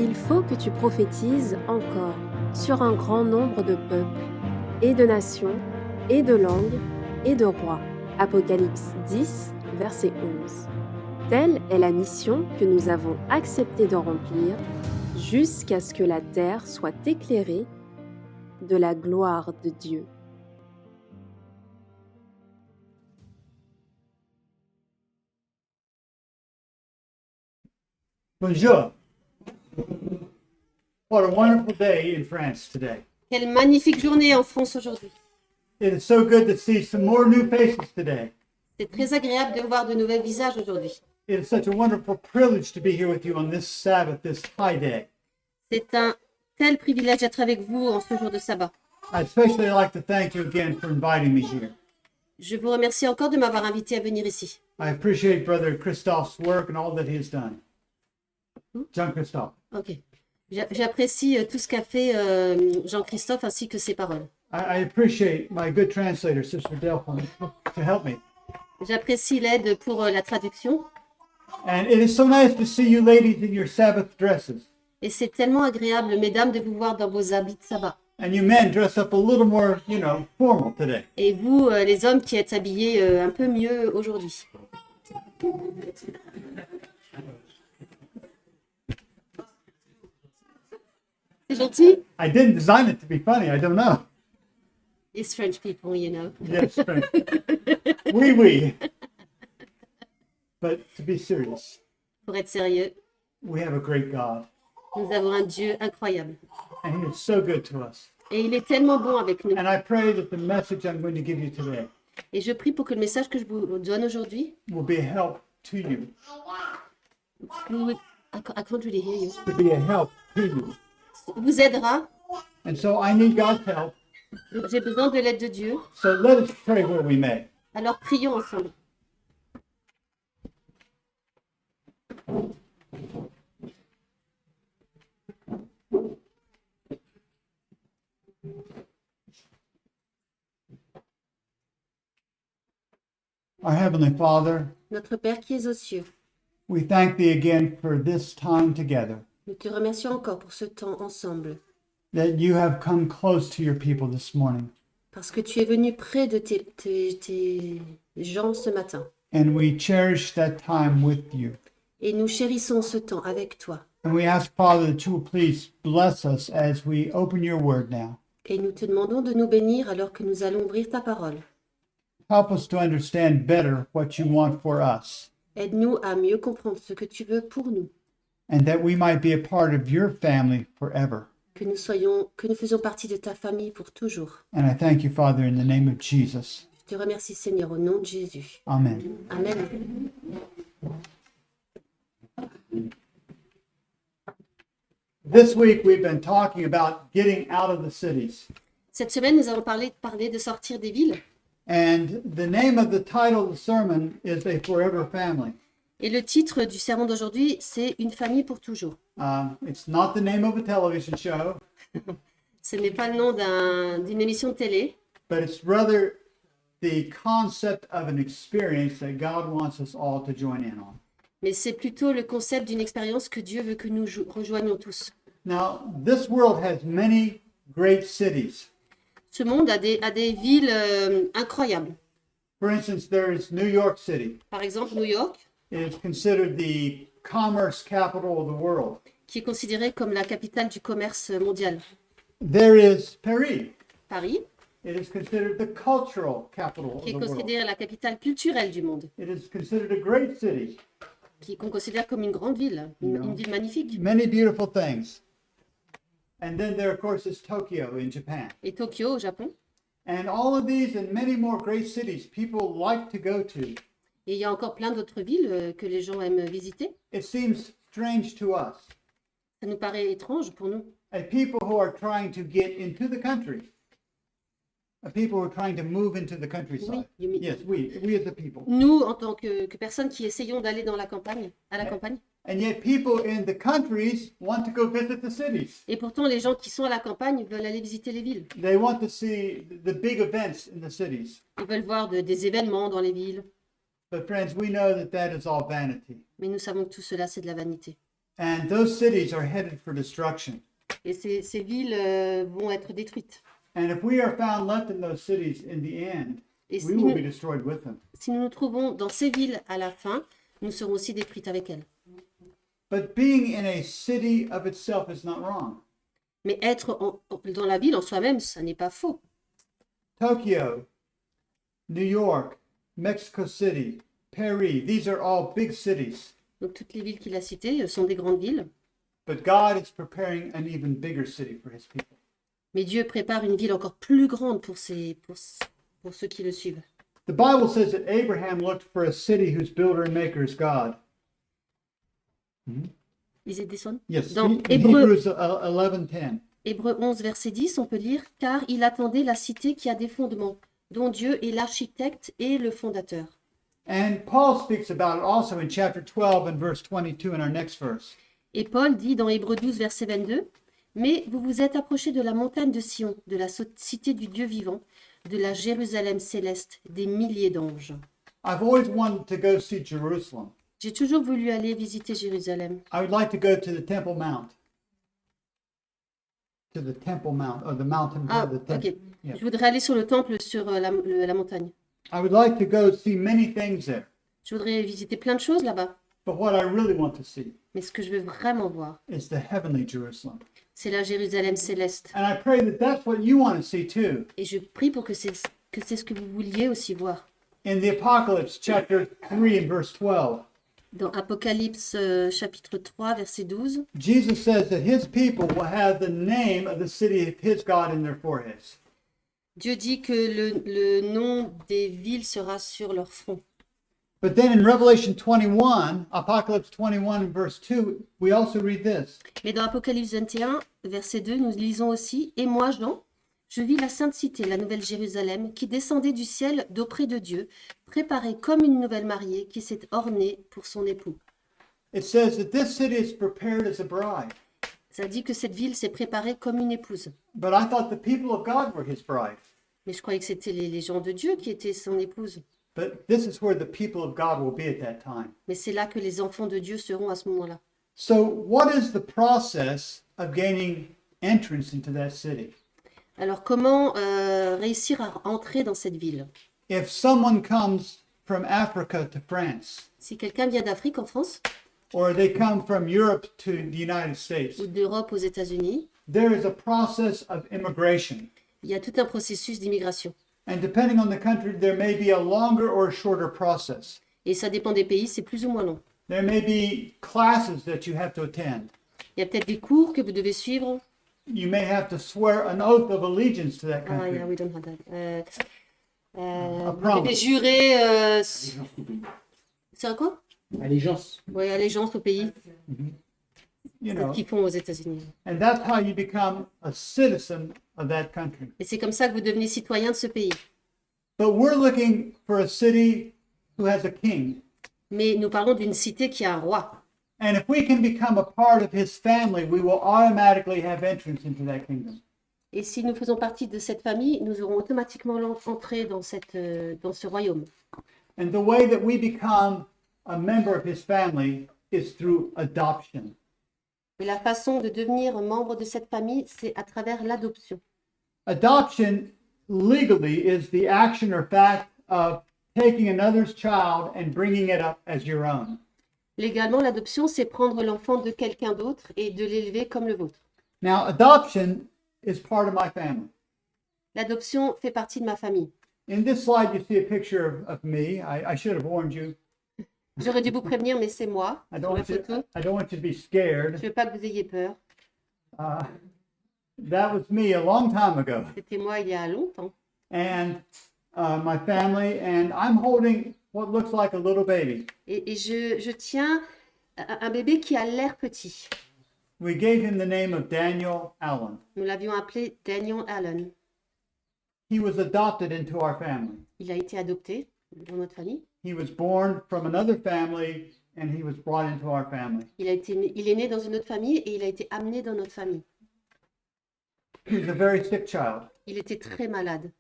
Il faut que tu prophétises encore sur un grand nombre de peuples, et de nations, et de langues, et de rois. Apocalypse 10, verset 11. Telle est la mission que nous avons accepté de remplir jusqu'à ce que la terre soit éclairée de la gloire de Dieu. Bonjour. What a wonderful day in France today. Quelle magnifique journée en France aujourd'hui. It is so good to see some more new faces today. C'est très agréable de voir de nouveaux visages aujourd'hui. It is such a wonderful privilege to be here with you on this Sabbath, this high day. C'est un tel privilège d'être avec vous en ce jour de sabbat. I'd especially like to thank you again for inviting me here. Je vous remercie encore de m'avoir invité à venir ici. I appreciate Brother Christoph's work and all that he has done. John Christoph. Ok. J'apprécie tout ce qu'a fait Jean-Christophe ainsi que ses paroles. I appreciate my good translator, Sister Delphine, to help me. J'apprécie l'aide pour la traduction. And it is so nice to see you ladies in your Sabbath dresses. Et c'est tellement agréable, mesdames, de vous voir dans vos habits de sabbat. And you men dress up a little more, formal today. Et vous, les hommes, qui êtes habillés un peu mieux aujourd'hui. C'est gentil? I didn't design it to be funny. I don't know. It's French people, you know. Yes, French. Oui, oui. But to be serious, Pour être sérieux, we have a great God, nous avons un Dieu incroyable. and He is so good to us. Et il est tellement bon avec nous. And I pray that the message I'm going to give you today Et je prie pour que le message que je vous donne aujourd'hui will be a help to you, I can't really hear you. to be a help to you. Vous aidera. And so I need God's help. Donc j'ai besoin de l'aide de Dieu. So let us pray where we may. Alors prions ensemble. Our Heavenly Father, Notre Père qui es aux cieux, we thank Thee again for this time together, nous te remercions encore pour ce temps ensemble, that You have come close to Your people this morning. parce que tu es venu près de tes gens ce matin. And we cherish that time with You. Et nous chérissons ce temps avec toi. And we ask, Father, that You will please bless us as we open Your word now. Et nous te demandons de nous bénir alors que nous allons ouvrir ta parole. Help us to understand better what You want for us, Aide-nous à mieux comprendre ce que tu veux pour nous, and that we might be a part of Your family forever. que nous faisions partie de ta famille pour toujours. And I thank You, Father, in the name of Jesus. Je te remercie, Seigneur, au nom de Jésus. Amen. Amen. This week we've been talking about getting out of the cities. Cette semaine, nous avons parlé de sortir des villes. And the name of the title of the sermon is A Forever Family. Et le titre du sermon d'aujourd'hui, c'est Une famille pour toujours. It's not the name of a television show, Ce n'est pas le nom d'une émission de télé, but it's rather the concept of an experience that God wants us all to join in on. mais c'est plutôt le concept d'une expérience que Dieu veut que nous rejoignions tous. Now, this world has many great cities. Ce monde a des villes incroyables. For instance, there is New York City. Par exemple, New York, It is considered the commerce capital of the world. qui est considérée comme la capitale du commerce mondial. There is Paris. Paris, It is considered the cultural capital of qui the est world. considérée la capitale culturelle du monde, It is considered a great city. qu'on considère comme une grande ville, une ville magnifique. Many beautiful things. And then there, of course, is Tokyo in Japan. Et Tokyo, au Japon. And all of these and many more great cities people like to go to. Et il y a encore plein d'autres villes que les gens aiment visiter. It seems strange to us, Ça nous paraît étrange pour nous. as people who are trying to get into the country, people who are trying to move into the countryside. Oui, you mean- Yes, we as the people. Nous, en tant que personnes qui essayons d'aller dans la campagne, à la campagne, And yet people in the countries want to go visit the cities. et pourtant les gens qui sont à la campagne veulent aller visiter les villes. They want to see the big events in the cities. Ils veulent voir des événements dans les villes. But friends, we know that that is all vanity. Mais nous savons que tout cela, c'est de la vanité. And those cities are headed for destruction. Et ces villes vont être détruites. And if we are found left in those cities in the end, Et we will be destroyed with them. si nous nous trouvons dans ces villes à la fin, nous serons aussi détruites avec elles. But being in a city of itself is not wrong. Mais être dans la ville en soi-même, ça n'est pas faux. Tokyo, New York, Mexico City, Paris, these are all big cities. Donc toutes les villes qu'il a citées sont des grandes villes. But God is preparing an even bigger city for his people. Mais Dieu prépare une ville encore plus grande pour ceux qui le suivent. The Bible says that Abraham looked for a city whose builder and maker is God. Lisez des sons. Yes, Dans in Hébreux, Hebrews 11:10. Hébreux 11, verset 10, on peut lire « Car il attendait la cité qui a des fondements, dont Dieu est l'architecte et le fondateur. And Paul speaks about it also in chapter 12 and verse 22 in our next verse. » Et Paul dit dans Hébreux 12, verset 22, « Mais vous vous êtes approchés de la montagne de Sion, de la cité du Dieu vivant, de la Jérusalem céleste, des milliers d'anges. » I've always wanted to go see Jerusalem. J'ai toujours voulu aller visiter Jérusalem. I would like to go to the Temple Mount. To the Temple Mount, or the mountain Ah, of the temple. ok. Yeah. Je voudrais aller sur le temple, sur la montagne. I would like to go see many things there. Je voudrais visiter plein de choses là-bas. But what I really want to see Mais ce que je veux vraiment voir, is the heavenly Jerusalem. c'est la Jérusalem céleste. And I pray that that's what you want to see too. Et je prie pour que c'est ce que vous vouliez aussi voir. In the Apocalypse, chapter 3 and verse 12, Dans Apocalypse chapitre 3, verset 12, Jesus says that his people will have the name of the city of his God in their foreheads. Dieu dit que le nom des villes sera sur leur front. But then in Revelation 21, Apocalypse 21 and verse 2, we also read this. Mais dans Apocalypse 21, verset 2, nous lisons aussi « Et moi, Jean, je vis la sainte cité, la nouvelle Jérusalem, qui descendait du ciel d'auprès de Dieu, préparée comme une nouvelle mariée qui s'est ornée pour son époux. » It says that this city is prepared as a bride. Ça dit que cette ville s'est préparée comme une épouse. But I thought the people of God were his bride. Mais je croyais que c'était les gens de Dieu qui étaient son épouse. But this is where the people of God will be at that time. Mais c'est là que les enfants de Dieu seront à ce moment-là. So, what is the process of gaining entrance into that city? Alors comment réussir à entrer dans cette ville? If someone comes from Africa to France, Si quelqu'un vient d'Afrique en France or they come from Europe to the United States, ou d'Europe aux États-Unis, there is a process of immigration. il y a tout un processus d'immigration. And depending on the country, there may be a longer or a shorter process. Et ça dépend des pays, c'est plus ou moins long. There may be classes that you have to attend. Il y a peut-être des cours que vous devez suivre. You may have to swear an oath of allegiance to that Ah, country. yeah, we don't have that. Vous promise. devez jurer... c'est un quoi? Allégeance. Oui, allégeance au pays You know, qu'ils font aux États-Unis. and that's how you become a citizen of that country. Et c'est comme ça que vous devenez citoyen de ce pays. But we're looking for a city who has a king. Mais nous parlons d'une cité qui a un roi. And if we can become a part of his family, we will automatically have entrance into that kingdom. Et si nous faisons partie de cette famille, nous aurons automatiquement l'entrée dans ce royaume. And the way that we become a member of his family is through adoption. Et la façon de devenir membre de cette famille, c'est à travers l'adoption. Adoption legally is the action or fact of taking another's child and bringing it up as your own. Légalement, l'adoption, c'est prendre l'enfant de quelqu'un d'autre et de l'élever comme le vôtre. Now, adoption is part of my family. L'adoption fait partie de ma famille. In this slide, you see a picture of me. I should have warned you. J'aurais dû vous prévenir, mais c'est moi, I sur don't la want you, photo. I don't want you to be Je scared. ne veux pas que vous ayez peur. That was me a long time ago. C'était moi il y a longtemps. And my family, and I'm holding what looks like a little baby. Et je tiens un bébé qui a l'air petit. We gave him the name of Daniel Allen. Nous l'avions appelé Daniel Allen. He was adopted into our family. Il a été adopté dans notre famille. He was born from another family, and he was brought into our family. Il est né dans une autre famille et il a été amené dans notre famille. He was a very sick child. Il était très malade.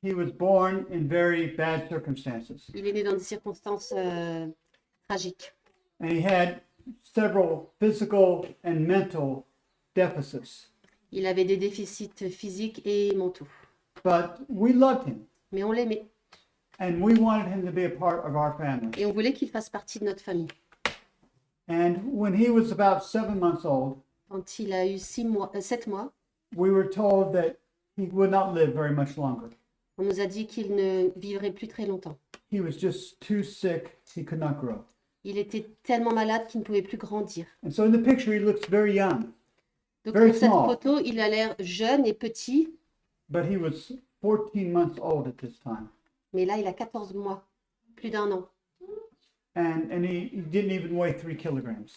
He was born in very bad circumstances. Il est né dans des circonstances tragiques. And he had several physical and mental deficits, Il avait des déficits physiques et mentaux. but we loved him Mais on l'aimait and we wanted him to be a part of our family. et on voulait qu'il fasse partie de notre famille. And when he was about 7 months old, Quand il a eu 7 mois, we were told that he would not live very much longer. on nous a dit qu'il ne vivrait plus très longtemps. He was just too sick, he could not grow. Il était tellement malade qu'il ne pouvait plus grandir. And so in the picture, he looks very young, Donc Very pour cette small. photo, il a l'air jeune et petit, but he was 14 months old at this time. mais là il a 14 mois, plus d'1 an. And he didn't even weigh 3 kilograms.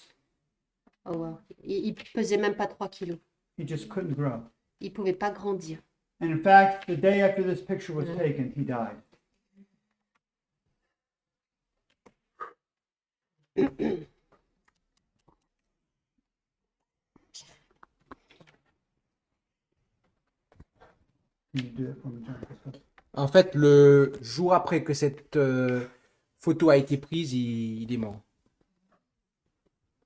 Oh, wow. Il pesait même pas 3 kilos. He just couldn't grow. Il pouvait pas grandir. And in fact, the day after this picture was taken, he died. Can you do it for me, John? En fait, le jour après que cette photo a été prise, il est mort.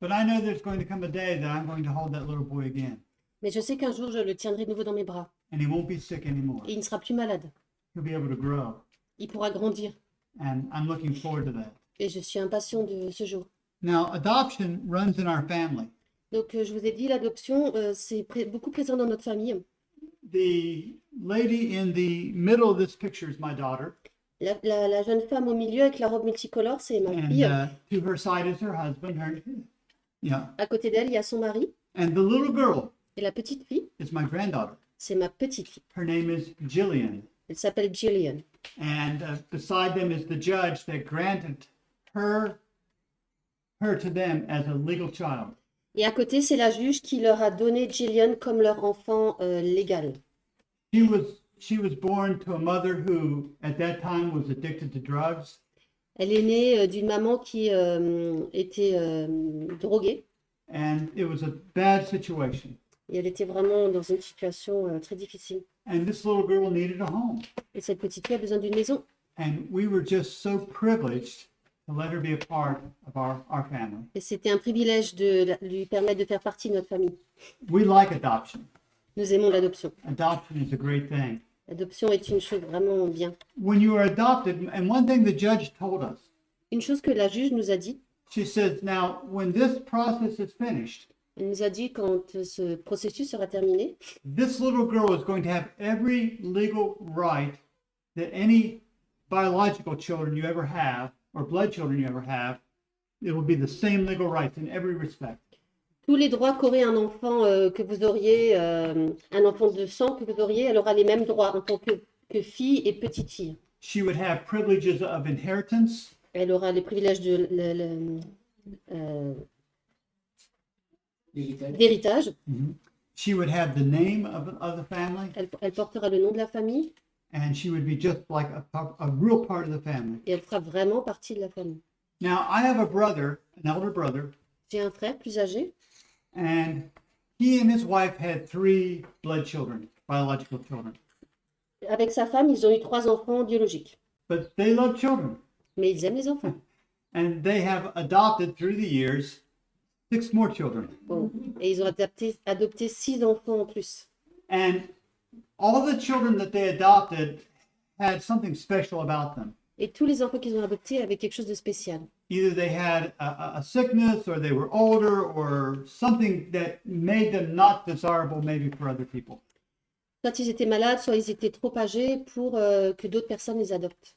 But I know there's going to come a day that I'm going to hold that little boy again, Mais je sais qu'un jour, je le tiendrai de nouveau dans mes bras. and he won't be sick anymore. Et il ne sera plus malade. He'll be able to grow, Il pourra grandir. and I'm looking forward to that. Et je suis impatient de ce jour. Now, adoption runs in our family. Donc, je vous ai dit, l'adoption, c'est beaucoup présent dans notre famille. The lady in the middle of this picture is my daughter, La jeune femme au milieu avec la robe multicolore, c'est ma and fille. to her side is her husband. Yeah, À côté d'elle, il y a son mari. and the little girl Et la petite fille, is my granddaughter. c'est ma petite fille. Her name is Jillian, Elle s'appelle Jillian. and beside them is the judge that granted her to them as a legal child. Et à côté, c'est la juge qui leur a donné Jillian comme leur enfant légal. She was born to a mother who, at that time, was addicted to drugs, Elle est née d'une maman qui était droguée. and it was a bad situation. Et elle était vraiment dans une situation très difficile. And this little girl needed a home. Et cette petite fille a besoin d'une maison. And we were just so privileged to let her be a part of our family. Et c'était un privilège de lui permettre de faire partie de notre famille. We like adoption. Nous aimons l'adoption. Adoption is a great thing. L'adoption est une chose vraiment bien. When you are adopted, and one thing the judge told us, Une chose que la juge nous a dit, she says, now, when this process is finished, elle nous a dit quand ce processus sera terminé, this little girl is going to have every legal right that any biological children you ever have, or blood children you ever have, it will be the same legal rights in every respect. tous les droits qu'aurait un enfant que vous auriez, un enfant de sang que vous auriez, elle aura les mêmes droits en tant que fille et petite fille. She would have privileges of inheritance. Elle aura les privilèges d'héritage. She would have the name of the family, Elle portera le nom de la famille and she would be just like a real part of the family. et elle fera vraiment partie de la famille. Now, I have a brother, an elder brother, J'ai un frère plus âgé and he and his wife had 3 blood children, biological children. avec sa femme, ils ont eu 3 enfants biologiques. But they love children, Mais ils aiment les enfants. and they have adopted through the years 6 more children. Bon. Et ils ont adopté 6 enfants en plus. And all the children that they adopted had something special about them. Et tous les enfants qu'ils ont adoptés avaient quelque chose de spécial. Either they had a sickness, or they were older, or something that made them not desirable maybe for other people. Soit ils étaient malades, soit ils étaient trop âgés pour que d'autres personnes les adoptent.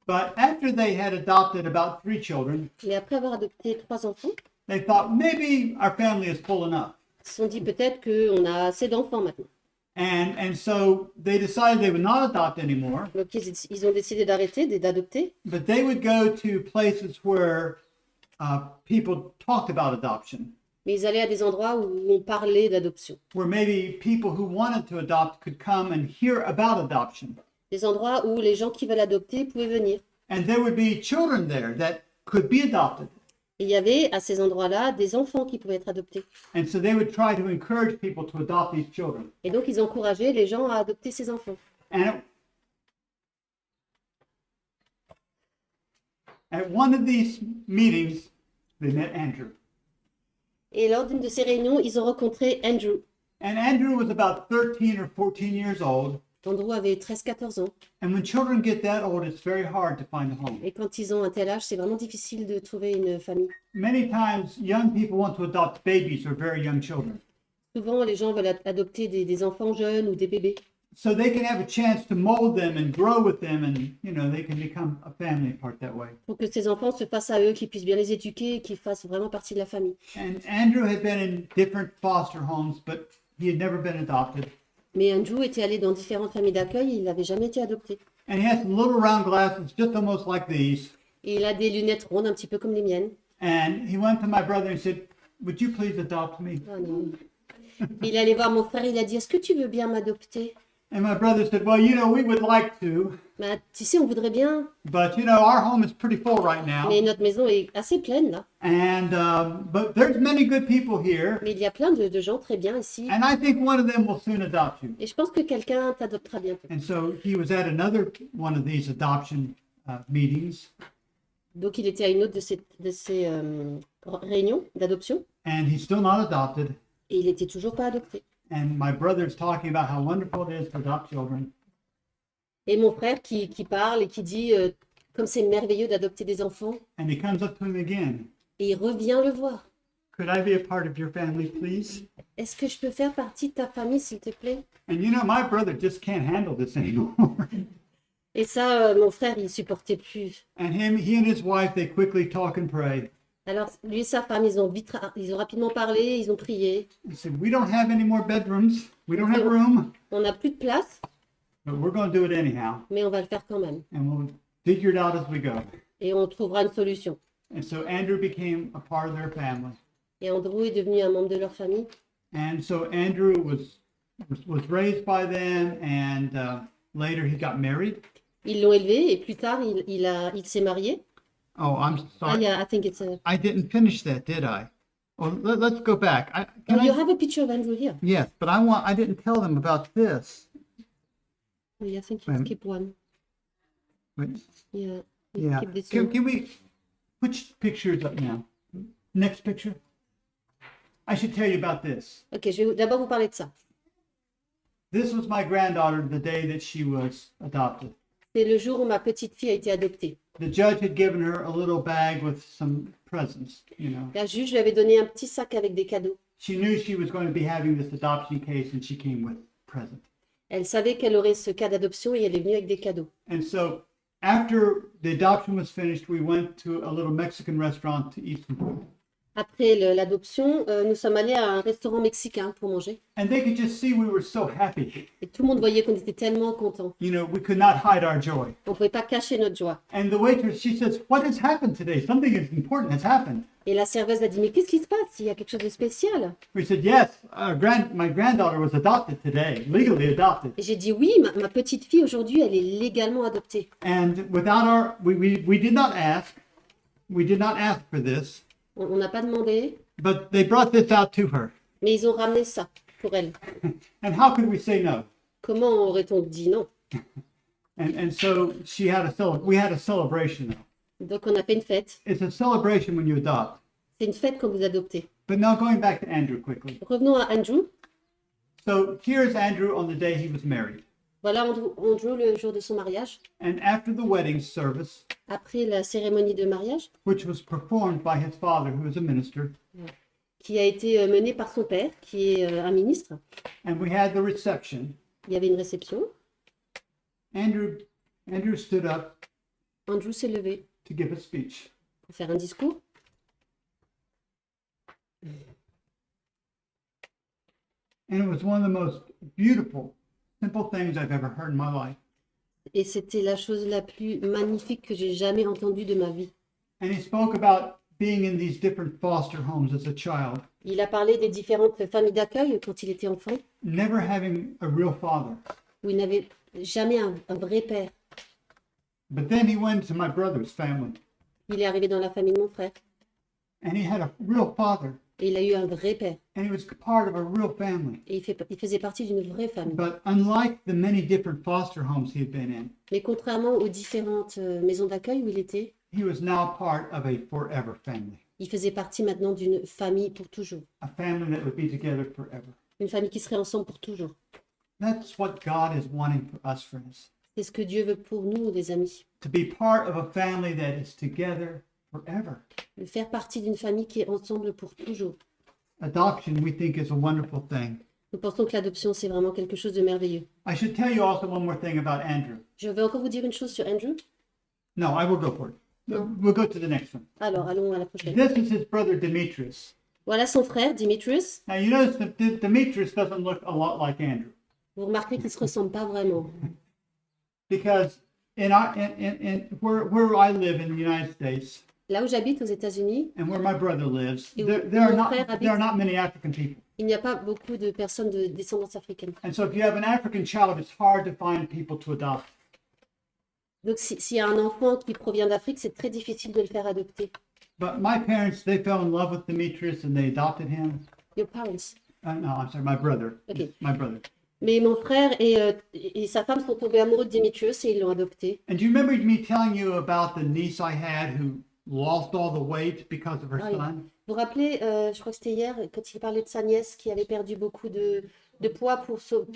But after they had adopted about 3 children, Et après avoir adopté 3 enfants, they thought maybe our family is full enough. ils se sont dit peut-être qu'on a assez d'enfants maintenant. And so they decided they would not adopt anymore, Donc ils ont décidé d'arrêter, d'adopter. but they would go to places where people talked about adoption, Mais ils allaient à des endroits où on parlait d'adoption. where maybe people who wanted to adopt could come and hear about adoption. Des endroits où les gens qui veulent adopter pouvaient venir. And there would be children there that could be adopted. Et il y avait à ces endroits-là des enfants qui pouvaient être adoptés. And so they would try to encourage people to adopt these children. Et donc ils encourageaient les gens à adopter ces enfants. And at one of these meetings, they met Andrew. Et lors d'une de ces réunions, ils ont rencontré Andrew. And Andrew was about 13 or 14 years old. Andrew avait 13-14 ans. And when children get that old, it's very hard to find a home. Et quand ils ont un tel âge, c'est vraiment difficile de trouver une famille. Many times, young people want to adopt babies or very young children Souvent, les gens veulent adopter des enfants jeunes ou des bébés so they can have a chance to mold them and grow with them, and they can become a family part that way. pour que ces enfants se fassent à eux, qu'ils puissent bien les éduquer et qu'ils fassent vraiment partie de la famille. And Andrew had been in different foster homes, but he had never been adopted. Mais Andrew était allé dans différentes familles d'accueil et il n'avait jamais été adopté. And he has some little round glasses, just almost like these. Et il a des lunettes rondes, un petit peu comme les miennes. And he went to my brother and said, "Would you please adopt me?" Ah non. Il est allé voir mon frère, il a dit, est-ce que tu veux bien m'adopter? And my brother said, "Well, we would like to, Bah, tu sais, on voudrait bien, but our home is pretty full right now. mais notre maison est assez pleine là. And but there's many good people here, Mais il y a plein de gens très bien ici. and I think one of them will soon adopt you." Et je pense que quelqu'un t'adoptera bientôt. And so he was at another one of these adoption meetings, Donc il était à une autre de ces réunions d'adoption and he's still not adopted. et il n'était toujours pas adopté. And my brother's talking about how wonderful it is to adopt children. Et mon frère qui parle et qui dit comme c'est merveilleux d'adopter des enfants. And he comes up to him again. Et il revient le voir. "Could I be a part of your family, please?" Est-ce que je peux faire partie de ta famille, s'il te plaît? And my brother just can't handle this anymore. Et ça, mon frère, il supportait plus. And he and his wife, they quickly talk and pray. Alors, lui et sa femme, ils ont rapidement parlé, ils ont prié. He said, "We don't have any more bedrooms. We don't have room, On n'a plus de place, but we're going to do it anyhow, mais on va le faire quand même. and we'll figure it out as we go." Et on trouvera une solution. And so Andrew became a part of their family. Et Andrew est devenu un membre de leur famille. And so Andrew was raised by them, and later he got married. Ils l'ont élevé et plus tard, il s'est marié. Oh, I'm Ah, sorry. yeah, I think it's a... I didn't finish that, did I? Oh, let's go back. Oh, you have a picture of Andrew here. Yes, but I didn't tell them about this. Oh, I think you skip one. But, Yeah, you yeah. skip this Can, one. can we, which picture is up now? Next picture? I should tell you about this. Ok, je vais d'abord vous parler de ça. This was my granddaughter the day that she was adopted. C'est le jour où ma petite fille a été adoptée. The judge had given her a little bag with some presents, La juge lui avait donné un petit sac avec des cadeaux. She knew she was going to be having this adoption case, and she came with a present. Elle savait qu'elle aurait ce cas d'adoption et elle est venue avec des cadeaux. And so after the adoption was finished, we went to a little Mexican restaurant to eat some food. Après l'adoption, nous sommes allés à un restaurant mexicain pour manger. And they could just see we were so happy. Et tout le monde voyait qu'on était tellement contents. We could not hide our joy. On ne pouvait pas cacher notre joie. And the waitress, she says, "What has happened today? Something important has happened." Et la serveuse a dit, mais qu'est-ce qui se passe? Il y a quelque chose de spécial. We said, "Yes, my granddaughter was adopted today, legally adopted." Et j'ai dit, oui, ma petite fille aujourd'hui, elle est légalement adoptée. And without we did not ask. We did not ask for this, On n'a pas demandé, but they brought this out to her. mais ils ont ramené ça pour elle. And how could we say no? Comment aurait-on dit non? And so we had a celebration though. Donc on a fait une fête. It's a celebration when you adopt. C'est une fête quand vous adoptez. But now going back to Andrew quickly. Revenons à Andrew. So here's Andrew on the day he was married. Voilà Andrew le jour de son mariage. And after the wedding service, Après la cérémonie de mariage, which was performed by his father, who is a minister, qui a été menée par son père, qui est un ministre, and we had the reception, il y avait une réception. Andrew stood up Andrew s'est levé to give a speech. pour faire un discours. And it was one of the most beautiful, simple things I've ever heard in my life. Et c'était la chose la plus magnifique que j'ai jamais entendue de ma vie. And he spoke about being in these different foster homes as a child, Il a parlé des différentes familles d'accueil quand il était enfant, never having a real father. où il n'avait jamais un vrai père. But then he went to my brother's family, Il est arrivé dans la famille de mon frère and he had a real father, et il a eu un vrai père. and he was part of a real family. Et il faisait partie d'une vraie famille. But unlike the many different foster homes he had been in, Mais contrairement aux différentes maisons d'accueil où il était, he was now part of a forever family. Il faisait partie maintenant d'une famille pour toujours. a family that would be together forever. Une famille qui serait ensemble pour toujours. That's what God is wanting for us, friends. C'est ce que Dieu veut pour nous, les amis. To be part of a family that is together forever. De faire partie d'une famille qui est ensemble pour toujours. Adoption, we think, is a wonderful thing. Nous pensons que l'adoption, c'est vraiment quelque chose de merveilleux. I should tell you also one more thing about Andrew. Je vais encore vous dire une chose sur Andrew. No, I will go for it. No. We'll go to the next one. Alors, allons à la prochaine. This is his brother Demetrius. Voilà son frère, Demetrius. Now you notice that Demetrius doesn't look a lot like Andrew Vous remarquerez qu'ils ne se ressemblent pas vraiment. because in where I live in the United States Là où j'habite aux États-Unis, and where my brother lives, Et there, où there are mon not frère habite. there are not many African people. il n'y a pas beaucoup de personnes de descendance africaine. And so if you have an African child, it's hard to find people to adopt. Donc, s'il y a un enfant qui provient d'Afrique, c'est très difficile de le faire adopter. But my parents, they fell in love with Demetrius and they adopted him. Your parents. No, I'm sorry, my brother. Okay. My brother. Mais mon frère et sa femme sont tombés amoureux de Demetrius et ils l'ont adopté. And do you remember me telling you about the niece I had who lost all the weight because of her Ah, oui. son? Vous vous rappelez, je crois que c'était hier, quand il parlait de sa nièce qui avait perdu beaucoup de poids pour son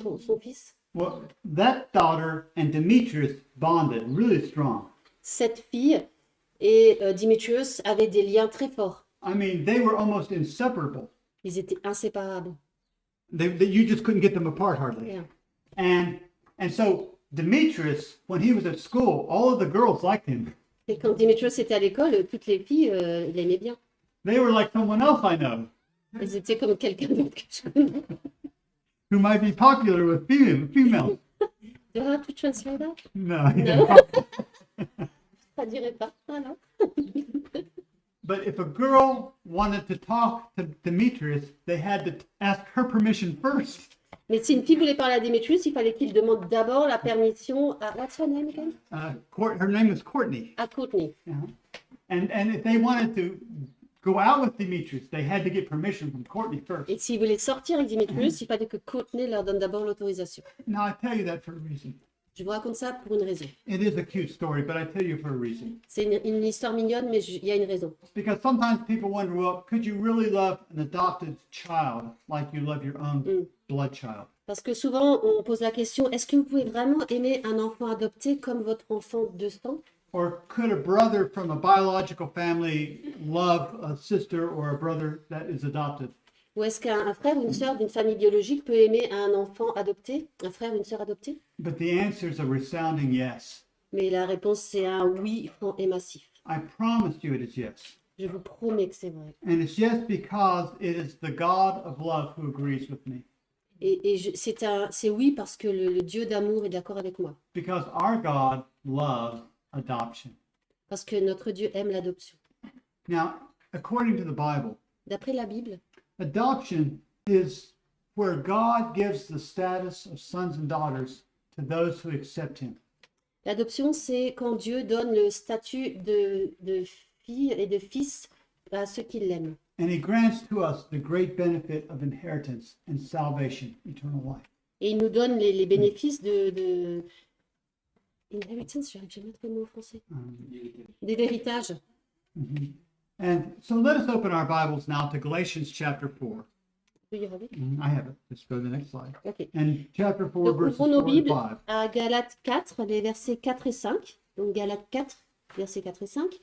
fils. Well, that daughter and Demetrius bonded really strong. Cette fille et Demetrius avaient des liens très forts. I mean, they were almost inseparable. Ils étaient inséparables. You just couldn't get them apart hardly. Yeah. And so Demetrius, when he was at school, all of the girls liked him. Et quand Demetrius était à l'école, toutes les filles l'aimaient bien. They were like someone else I know Elles étaient comme quelqu'un d'autre que je connais. who might be popular with females. Do I have to translate that? No. No. Ça dirait pas. Ah non. But if a girl wanted to talk to Demetrius, they had to ask her permission first. Mais si une fille voulait parler à Demetrius, il fallait qu'il demande d'abord la permission à... What's her name again? Her name is Courtney. À Courtney. And if they wanted to go out with Demetrius, they had to get permission from Courtney first. Et s'ils voulaient sortir avec Demetrius, il fallait que Courtney leur donne d'abord l'autorisation. Now, I tell you that for a reason. Je vous raconte ça pour une raison. It is a cute story, but I tell you for a reason. C'est une histoire mignonne, mais il y a une raison. Because sometimes people wonder, well, could you really love an adopted child like you love your own blood child? Parce que souvent, on pose la question, est-ce que vous pouvez vraiment aimer un enfant adopté comme votre enfant de sang? Or could a brother from a biological family love a sister or a brother that is adopted? Ou est-ce qu'un frère ou une sœur d'une famille biologique peut aimer un enfant adopté, un frère ou une sœur adoptée? But the answer is a resounding yes. Mais la réponse, c'est un oui franc et massif. I promise you it is yes. Je vous promets que c'est vrai. And it's yes because it is the God of love who agrees with me. C'est oui parce que le Dieu d'amour est d'accord avec moi. Because our God loves adoption. Parce que notre Dieu aime l'adoption. Now, according to the Bible, D'après la Bible, adoption is where God gives the status of sons and daughters to those who accept him. l'adoption, c'est quand Dieu donne le statut de fille et de fils à ceux qui l'aiment. And he grants to us the great benefit of inheritance and salvation, eternal life. Et il nous donne les bénéfices de... Inheritance, j'arrive jamais à trouver le mot en français. De l'héritage. Mhm. And so let us open our Bibles now to Galatians chapter 4. Do you have it? I have it. Let's go to the next slide. Ok. And chapter 4, Donc, verses ouvrons nos 4 and Bibles 5. à Galates 4, les versets 4 et 5. Donc Galates 4, versets 4 et 5.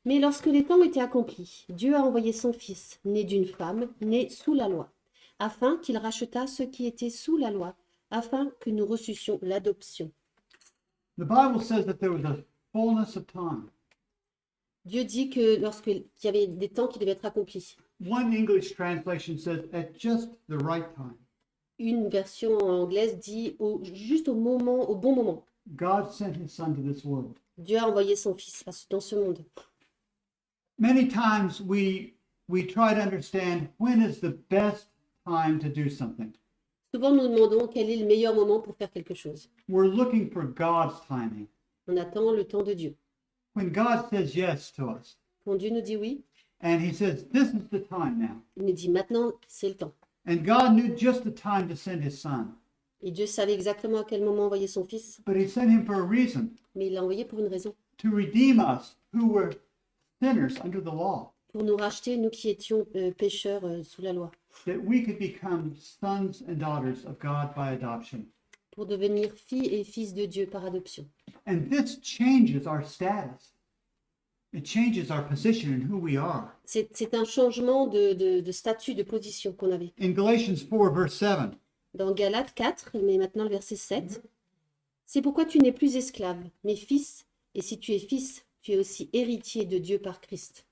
Mais lorsque les temps étaient accomplis, Dieu a envoyé son Fils, né d'une femme, né sous la loi, afin qu'il rachetât ceux qui étaient sous la loi, afin que nous reçussions l'adoption. The Bible says that there was a fullness of time. Dieu dit que qu'il y avait des temps qui devaient être accomplis. One English translation says at just the right time. Une version anglaise dit juste au moment, au bon moment. God sent his son to this world. Dieu a envoyé son Fils dans ce monde. Many times we try to understand when is the best time to do something. Souvent, nous demandons quel est le meilleur moment pour faire quelque chose. We're looking for God's timing. On attend le temps de Dieu. When God says yes to us, Quand Dieu nous dit oui, and he says, this is the time now. il nous dit maintenant, c'est le temps. And God knew just the time to send his son. Et Dieu savait exactement à quel moment envoyer son Fils, But he sent him for a reason, mais il l'a envoyé pour une raison. to redeem us who were sinners under the law. pour nous racheter, nous qui étions pécheurs sous la loi, that we could become sons and daughters of God by adoption. pour devenir filles et fils de Dieu par adoption. And this changes our status. It changes our position and who we are. C'est un changement de statut, de position qu'on avait. In Galatians 4, verse 7, Dans Galates 4, mais maintenant le verset 7, c'est pourquoi tu n'es plus esclave, mais fils, et si tu es fils, tu es aussi héritier de Dieu par Christ.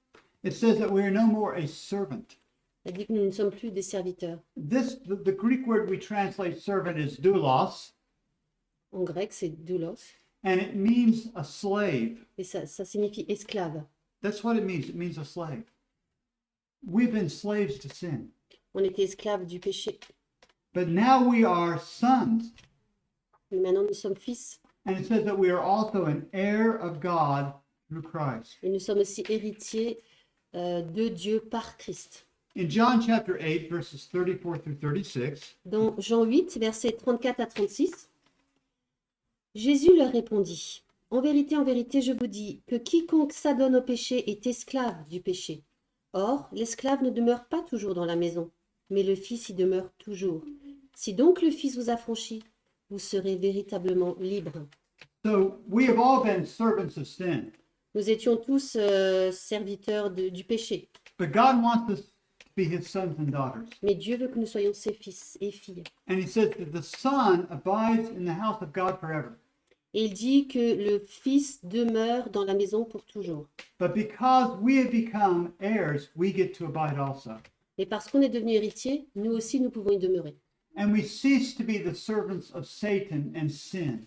it says that we are no more a servant. Il dit que nous ne sommes plus des serviteurs. The Greek word we translate servant is doulos, En grec, c'est doulos, and it means a slave. et ça signifie esclave. That's what it means. It means a slave. We've been slaves to sin, On était esclaves du péché, but now we are sons. mais maintenant nous sommes fils, And it says that we are also an heir of God through Christ. et nous sommes aussi héritiers de Dieu par Christ. In John chapter 8, verses 34 through 36, Dans Jean 8, versets 34 à 36, Jésus leur répondit, en vérité, je vous dis que quiconque s'adonne au péché est esclave du péché. Or, l'esclave ne demeure pas toujours dans la maison, mais le Fils y demeure toujours. Si donc le Fils vous affranchit, vous serez véritablement libres. so we have all been servants of sin, Nous étions tous serviteurs du péché, but God wants us to be his sons and daughters. mais Dieu veut que nous soyons ses fils et filles. And he says that the Son abides in the house of God forever. Et il dit que le Fils demeure dans la maison pour toujours. But because we have become heirs, we get to abide also. Et parce qu'on est devenu héritier, nous aussi nous pouvons y demeurer. And we cease to be the servants of Satan and sin.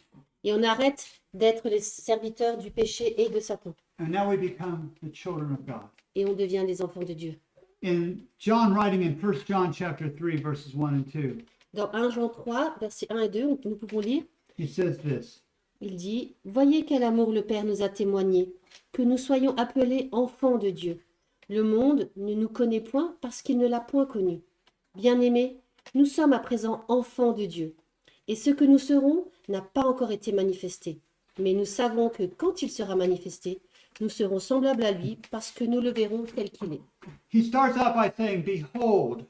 Et on arrête d'être les serviteurs du péché et de Satan. And now we become the children of God. Et on devient les enfants de Dieu. In John writing in 1 John chapter 3, verses 1 and 2, Dans 1 Jean 3, versets 1 et 2, nous pouvons lire, he says this. il dit « Voyez quel amour le Père nous a témoigné, que nous soyons appelés enfants de Dieu. Le monde ne nous connaît point parce qu'il ne l'a point connu. Bien-aimés, nous sommes à présent enfants de Dieu. Et ce que nous serons n'a pas encore été manifesté. Mais nous savons que quand il sera manifesté, nous serons semblables à lui parce que nous le verrons tel qu'il est. » He starts out by saying, Behold,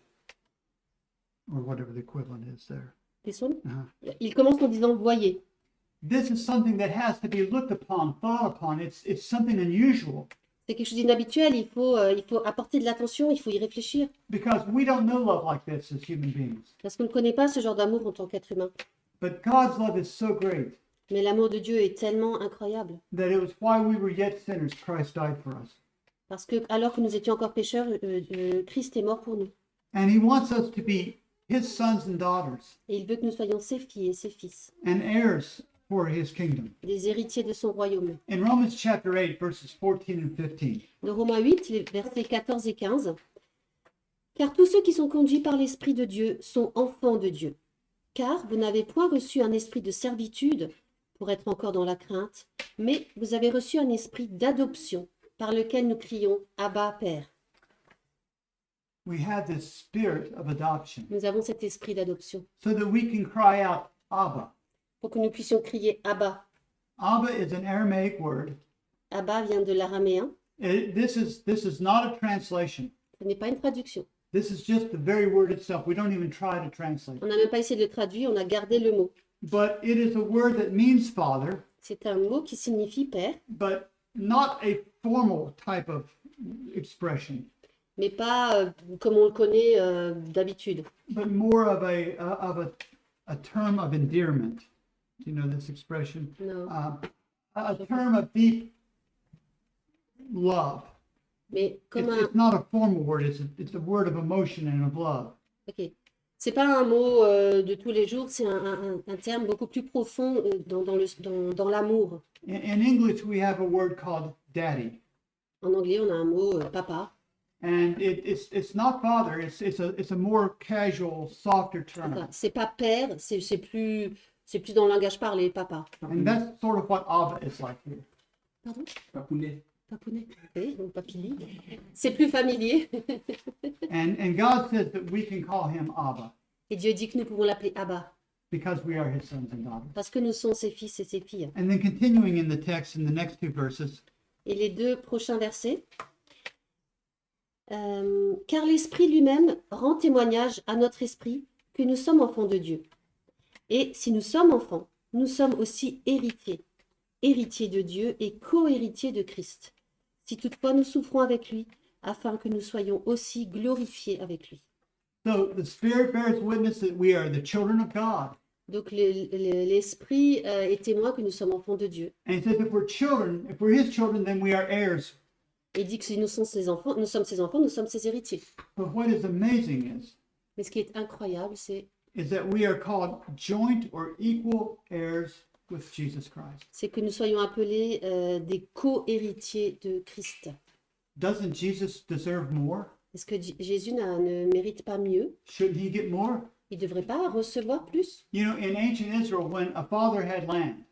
or whatever the equivalent is there. Il commence en disant « Voyez ». This is something that has to be looked upon, thought upon. It's something unusual C'est quelque chose d'inhabituel, il faut apporter de l'attention, il faut y réfléchir. because we don't know love like this as human beings. Parce qu'on ne connaît pas ce genre d'amour en tant qu'être humain. But God's love is so great Mais l'amour de Dieu est tellement incroyable. that it was while we were yet sinners, Christ died for us. Parce que alors que nous étions encore pécheurs, Christ est mort pour nous. And he wants us to be his sons and daughters Et il veut que nous soyons ses filles et ses fils, and heirs for his kingdom. des héritiers de son royaume. In Romans chapter 8, verses 14 and 15, Dans Romains 8, les versets 14 et 15. Car tous ceux qui sont conduits par l'Esprit de Dieu sont enfants de Dieu. Car vous n'avez point reçu un esprit de servitude pour être encore dans la crainte, mais vous avez reçu un esprit d'adoption par lequel nous crions Abba, Père. we have this spirit of adoption Nous avons cet esprit d'adoption so that we can cry out, Abba. pour que nous puissions crier Abba. Abba is an Aramaic word. Abba vient de l'araméen. This is not a translation. Ce n'est pas une traduction. This is just the very word itself. We don't even try to translate. On n'a même pas essayé de le traduire, on a gardé le mot. But it is a word that means father, C'est un mot qui signifie père, but not a formal type of expression, mais pas comme on le connaît d'habitude. but more of a term of endearment. Do you know this expression? Non. A term of deep love. Mais comme It's not a formal word. It's a word of emotion and of love. Ok. C'est pas un mot de tous les jours, c'est un terme beaucoup plus profond dans l'amour. In English, we have a word called daddy. En anglais, on a un mot papa. And it's not father. It's a more casual, softer term. Voilà. C'est pas père, c'est plus dans le langage parlé, papa. And that's sort of what Abba is like here. Pardon? Papounet. Papounet. Oui, ou papili. C'est plus familier. And God says that we can call him Abba Et Dieu dit que nous pouvons l'appeler Abba, because we are his sons and daughters. parce que nous sommes ses fils et ses filles. And then continuing in the text in the next two verses, Et les deux prochains versets, Car l'Esprit lui-même rend témoignage à notre esprit que nous sommes enfants de Dieu. Et si nous sommes enfants, nous sommes aussi héritiers, héritiers de Dieu et co-héritiers de Christ. Si toutefois nous souffrons avec lui, afin que nous soyons aussi glorifiés avec lui. So the Spirit bears witness that we are the children of God. Donc l'Esprit est témoin que nous sommes enfants de Dieu. And he says if we're children, if we're his children, then we are heirs. Et il dit que si nous sommes ses enfants, nous sommes ses héritiers. But what is amazing Mais ce qui est incroyable, c'est that we are called joint or equal heirs with Jesus Christ. que nous soyons appelés des co-héritiers de Christ. Doesn't Jesus deserve more? Est-ce que Jésus ne mérite pas mieux? Shouldn't he get more? Il ne devrait pas recevoir plus? You know, in ancient Israel, when a father had land,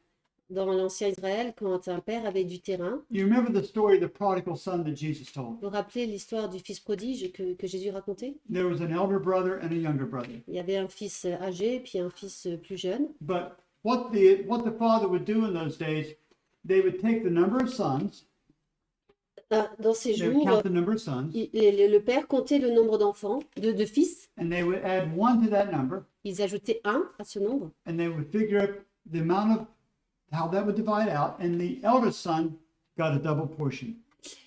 Dans l'ancien Israël, quand un père avait du terrain, you remember the story of the prodigal son that Jesus told? vous vous rappelez l'histoire du fils prodige que Jésus racontait? There was an elder brother and a younger brother. Il y avait un fils âgé puis un fils plus jeune. But what the father would do in those days, they would take the number of sons, Dans ces they would jours, count the number of sons, le père comptait le nombre d'enfants, de fils. and they would add one to that number, Ils ajoutaient un à ce nombre. and they would figure out the amount of how that would divide out, and the eldest son got a double portion.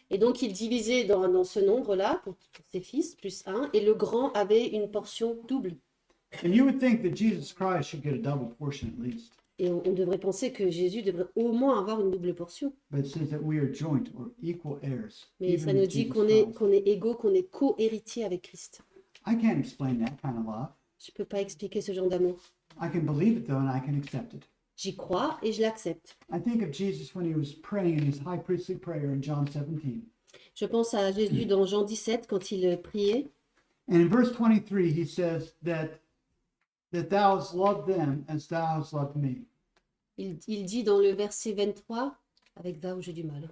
Et donc, il divisait dans ce nombre-là, pour ses fils, plus un, et le grand avait une portion double. And you would think that Jesus Christ should get a double portion at least. Et on devrait penser que Jésus devrait au moins avoir une double portion. But it says that we are joint or equal heirs. Mais ça even nous with dit Jesus qu'on est, Christ. qu'on est égaux, qu'on est co-héritiers avec Christ. I can't explain that kind of love. Je ne peux pas expliquer ce genre d'amour. I can believe it though, and I can accept it. J'y crois et je l'accepte. I think of Jesus when he was praying in his high priestly prayer in John 17. Je pense à Jésus dans Jean 17 quand il priait. And in verse 23, he says that thou hast loved them as thou hast loved me. Il dit dans le verset 23, avec thou j'ai du mal,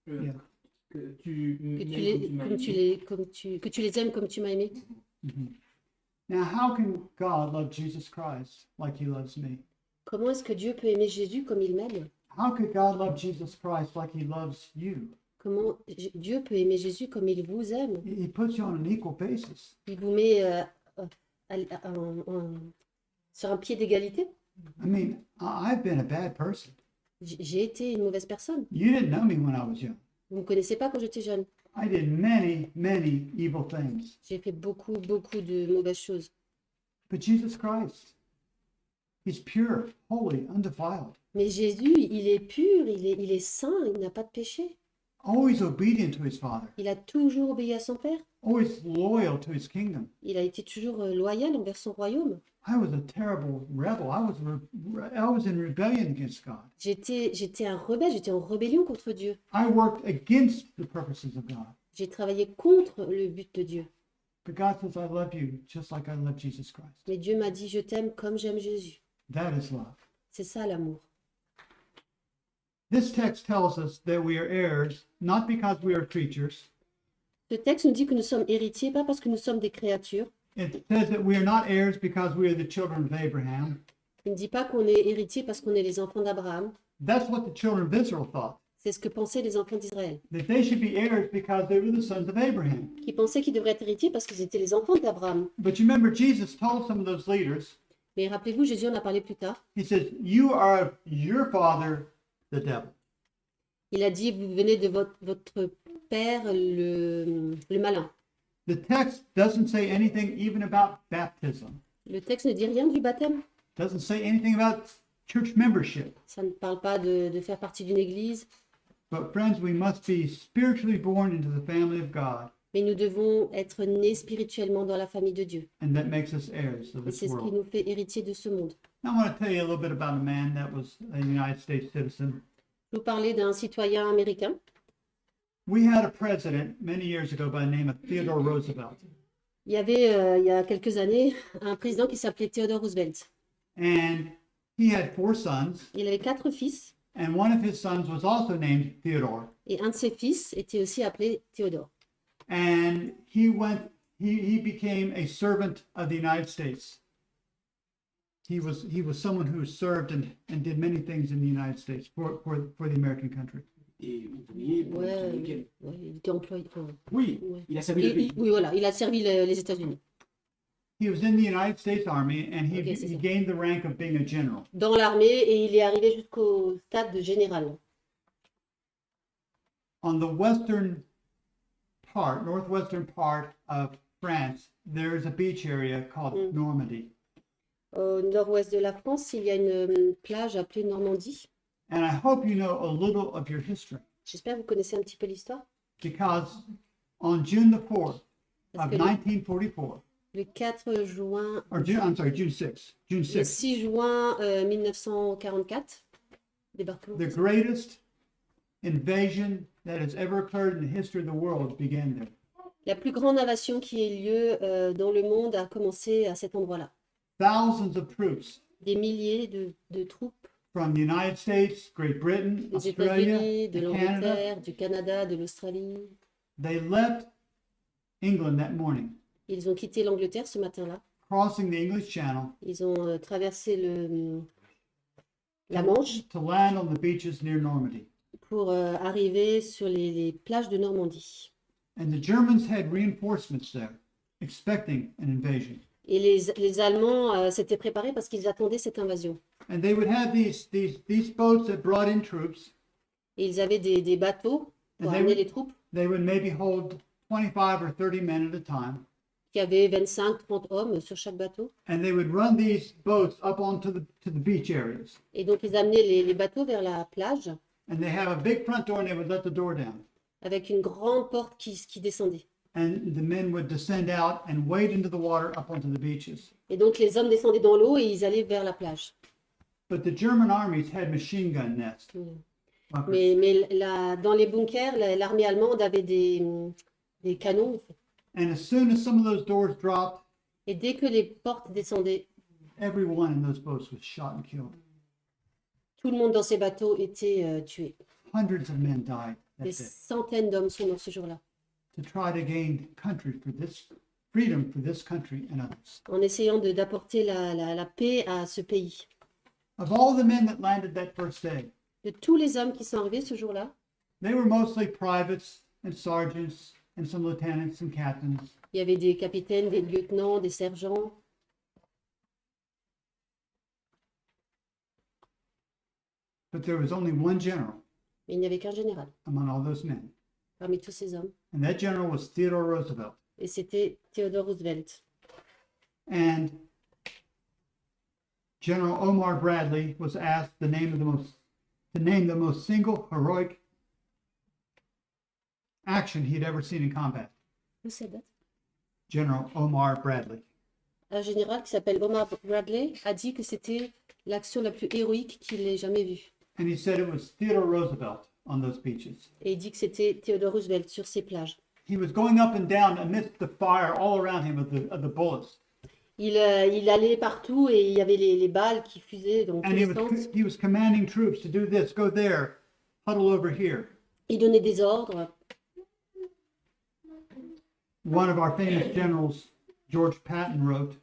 Yeah. Que tu que tu les aimes comme tu m'as aimé. Now, how can God love Jesus Christ like he loves me? Comment est-ce que Dieu peut aimer Jésus comme il m'aime? How could God love Jesus Christ like he loves you? Comment Dieu peut aimer Jésus comme il vous aime? He puts you on an equal basis. Il vous met sur un pied d'égalité. I mean, I've been a bad person. J'ai été une mauvaise personne. You didn't know me when I was young. Vous ne me connaissez pas quand j'étais jeune. I did many, many evil things. J'ai fait beaucoup de mauvaises choses. But Jesus Christ, he's pure, holy, undefiled, Mais Jésus, il est pur, il est saint, il n'a pas de péché. always obedient to his Father, Il a toujours obéi à son Père. always loyal to his kingdom. Il a été toujours loyal envers son royaume. I was a terrible rebel. I was in rebellion against God. J'étais un rebelle, j'étais en rébellion contre Dieu. I worked against the purposes of God. J'ai travaillé contre le but de Dieu. But God says, I love you just like I love Jesus Christ. Mais Dieu m'a dit, je t'aime comme j'aime Jésus. That is love. C'est ça l'amour. This text tells us that we are heirs, not because we are creatures. Ce texte nous dit que nous sommes héritiers, pas parce que nous sommes des créatures. It says that we are not heirs because we are the children of Abraham. Il ne dit pas qu'on est héritier parce qu'on est les enfants d'Abraham. That's what the children of Israel thought, C'est ce que pensaient les enfants d'Israël, that they should be heirs because they were the sons of Abraham. qui pensaient qu'ils devraient être héritiers parce qu'ils étaient les enfants d'Abraham. But you remember, Jesus told some of those leaders, Mais rappelez-vous, Jésus en a parlé plus tard. he says, you are your father, the devil. Il a dit, vous venez de votre père, le malin. The text doesn't say anything even about baptism. Le texte ne dit rien du baptême. Doesn't say anything about church membership. Ça ne parle pas de faire partie d'une église. But friends, we must be spiritually born into the family of God, Mais nous devons être nés spirituellement dans la famille de Dieu. and that makes us heirs of Et this c'est ce qui world. nous fait héritiers de ce monde. Now, I want to tell you a little bit about a man that was a United States citizen. Je vous parlais d'un citoyen américain. We had a president many years ago by the name of Theodore Roosevelt. Il y avait, il y a quelques années, un président qui s'appelait Theodore Roosevelt. And he had 4 sons, Il avait 4 fils, and one of his sons was also named Theodore. et un de ses fils était aussi appelé Théodore. And he became a servant of the United States. He was someone who served and did many things in the United States for the American country. Et ouvrier pour Ouais, lesquels- ouais, il était employé. Enfin, Oui, ouais. il a servi le pays. Oui, voilà, il a servi les États-Unis. He was in the United States Army and Ok, c'est he ça. gained the rank of being a general. Dans l'armée et il est arrivé jusqu'au stade de général. On the northwestern part of France, there is a beach area called Mm. Normandy. Au nord-ouest de la France, il y a une plage appelée Normandie. And I hope you know a little of your history J'espère que vous connaissez un petit peu l'histoire. because on June the 4th Parce of que 1944, le 4 juin, I'm sorry, June 6th, June le 6th, 6 juin 1944, débarquement. the greatest invasion that has ever occurred in the history of the world began there. La plus grande invasion qui ait lieu dans le monde a commencé à cet endroit-là. Thousands of troops Des milliers de troupes from the United States, Great Britain, des Australia, États-Unis, de and Canada, l'Angleterre, du Canada, de l'Australie. they left England that morning, Ils ont quitté l'Angleterre ce matin-là. crossing the English Channel Ils ont traversé la Manche to land on the beaches near Normandy. pour arriver sur les plages de Normandie. And the Germans had reinforcements there, expecting an invasion. Et les Allemands s'étaient préparés parce qu'ils attendaient cette invasion. And they would have these boats that brought in troops. Et ils avaient des bateaux pour And they amener would- les troupes They would maybe hold 25 or 30 men at a time. qui avaient 25-30 hommes sur chaque bateau. And they would run these boats up onto to the beach areas. Et donc ils amenaient les bateaux vers la plage And they have a big front door and they would let the door down. avec une grande porte qui descendait. And the men would descend out and wade into the water up onto the beaches. Et donc les hommes descendaient dans l'eau et ils allaient vers la plage. But the German armies had machine gun nests. bunkers. Mais dans les bunkers, l'armée allemande avait des canons. And as soon as some of those doors dropped, Et dès que les portes descendaient, everyone in those boats was shot and killed. tout le monde dans ces bateaux était tué. Hundreds of men died that Des day centaines d'hommes sont morts ce jour-là, to try to gain freedom for this country and others. en essayant d'apporter la paix à ce pays. Of all the men that landed that first day, De tous les hommes qui sont arrivés ce jour-là, they were mostly privates and sergeants and some lieutenants and captains. il y avait des capitaines, des lieutenants, des sergents. But there was only one general Mais il n'y avait qu'un général among all those men. parmi tous ces hommes. And that general was Theodore Roosevelt. Et c'était Theodore Roosevelt. And General Omar Bradley was asked to name the most single heroic action he'd ever seen in combat. Who said that? General Omar Bradley. Un général qui s'appelle Omar Bradley a dit que c'était l'action la plus héroïque qu'il ait jamais vue. And he said it was Theodore Roosevelt on those beaches. Et il dit que c'était Theodore Roosevelt sur ces plages. He was going up and down amidst the fire all around him of the bullets. Il allait partout et il y avait les balles qui fusaient dans tous And les sens. he was commanding troops to do this, go there, huddle over here. Il donnait des ordres. One of our famous generals, George Patton, wrote,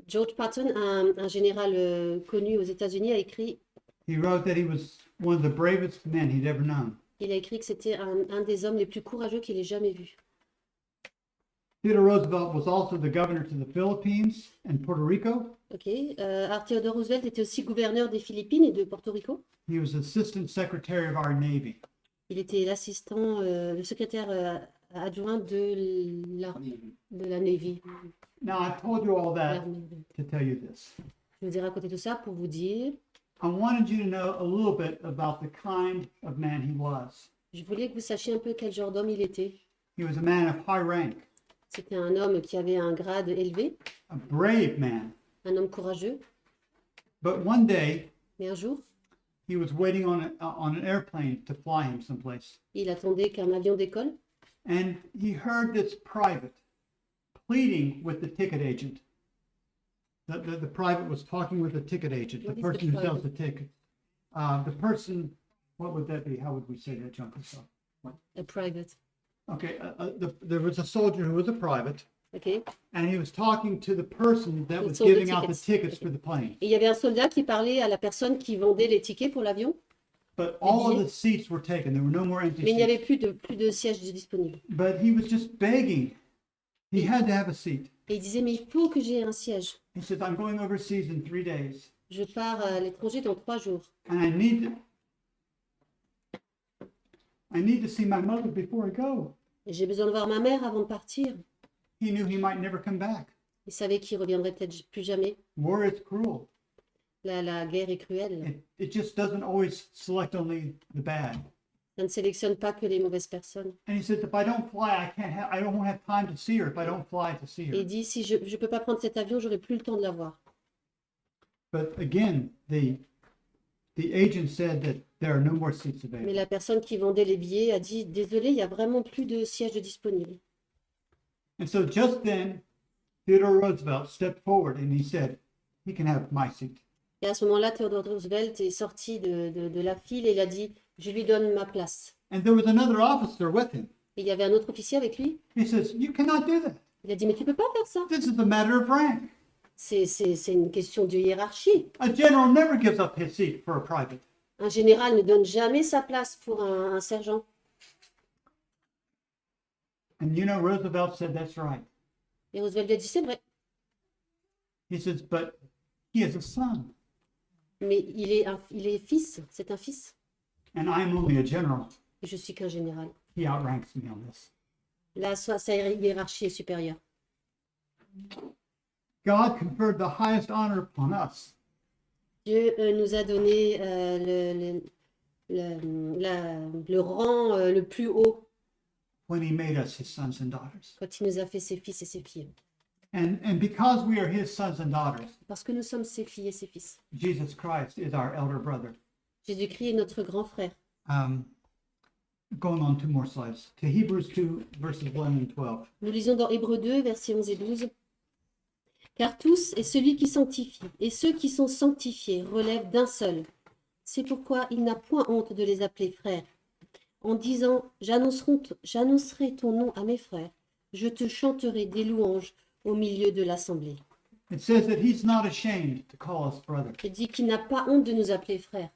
George Patton, un général connu aux États-Unis, he wrote that he was one of the bravest men he'd ever known. il a écrit que c'était un des hommes les plus courageux qu'il ait jamais vu. Theodore Roosevelt was also the governor to the Philippines and Puerto Rico. Ok. Alors Theodore Roosevelt était aussi gouverneur des Philippines et de Porto Rico. He was assistant secretary of our Navy. Il était l'assistant, le secrétaire adjoint de la Navy. Now, I told you all that l'armée. to tell you this. Je vous ai raconté tout ça pour vous dire, I wanted you to know a little bit about the kind of man he was. je voulais que vous sachiez un peu quel genre d'homme il était. He was a man of high rank, C'était un homme qui avait un grade élevé, a brave man. un homme courageux. But one day, Mais un jour, he was waiting on an airplane to fly him someplace. il attendait qu'un avion décolle And he heard this private pleading with the ticket agent. The private was talking with the ticket agent, the What is the person who sells the private? tickets. The person, what would that be? How would we say that, John Christophe? a private. Okay, there was a soldier who was a private, Ok. and he was talking to the person that Who was sold the giving out the tickets. tickets Okay. for the plane. Et il y avait un soldat qui parlait à la personne qui vendait les tickets pour l'avion. but all of billets. the seats were taken. There were no more empty Mais il n'y avait seats. plus de sièges disponibles. But he was just begging. He had to have a seat. Et il disait, mais il faut que j'ai un siège. He said, I'm going overseas in 3 days, Je pars à l'étranger dans 3 jours. and I need to see my mother before I go. Et j'ai besoin de voir ma mère avant de partir. He knew he might never come back. Il savait qu'il reviendrait peut-être plus jamais. War is cruel. La guerre est cruelle. It just doesn't always select only the bad. Ça ne sélectionne pas que les mauvaises personnes. And he said, if I don't fly, I don't have time to see her if I don't fly to see Et her. il dit, si je ne peux pas prendre cet avion, j'aurai plus le temps de la voir. But again, the agent said that there are no more seats Mais available. la personne qui vendait les billets a dit, désolé, il n'y a vraiment plus de sièges disponibles. And so just then, Theodore Roosevelt stepped forward and he said, he can have my seat. Et à ce moment-là, Theodore Roosevelt est sorti de la file et il a dit, je lui donne ma place. And there was another officer with him. Et il y avait un autre officier avec lui. He says, you cannot do that. Il a dit, mais tu peux pas faire ça. This is a matter of rank. C'est une question de hiérarchie. A general never gives up his seat for a private. Un général ne donne jamais sa place pour un sergent. And you know, Roosevelt said, that's right. Et Roosevelt lui a dit, c'est vrai. He says, but he is a son, Mais il est fils, c'est un fils. and I'm only a general. Et je suis qu'un général. He outranks me on this. Là, sa hiérarchie est supérieure. God conferred the highest honor upon us. Dieu nous a donné le rang le plus haut When he made us his sons and daughters. quand il nous a fait ses fils et ses filles. And because we are his sons and daughters, Parce que nous sommes ses filles et ses fils. Jesus Christ is our elder brother. Jésus-Christ est notre grand frère. Going on 2 more slides. To Hebrews 2, verses 11 and 12. Nous lisons dans Hébreux 2, versets 11 et 12. Car tous et celui qui sanctifie et ceux qui sont sanctifiés relèvent d'un seul. C'est pourquoi il n'a point honte de les appeler frères. En disant, j'annoncerai ton nom à mes frères, je te chanterai des louanges au milieu de l'assemblée. It says that he's not ashamed to call us brother. Il dit qu'il n'a pas honte de nous appeler frères.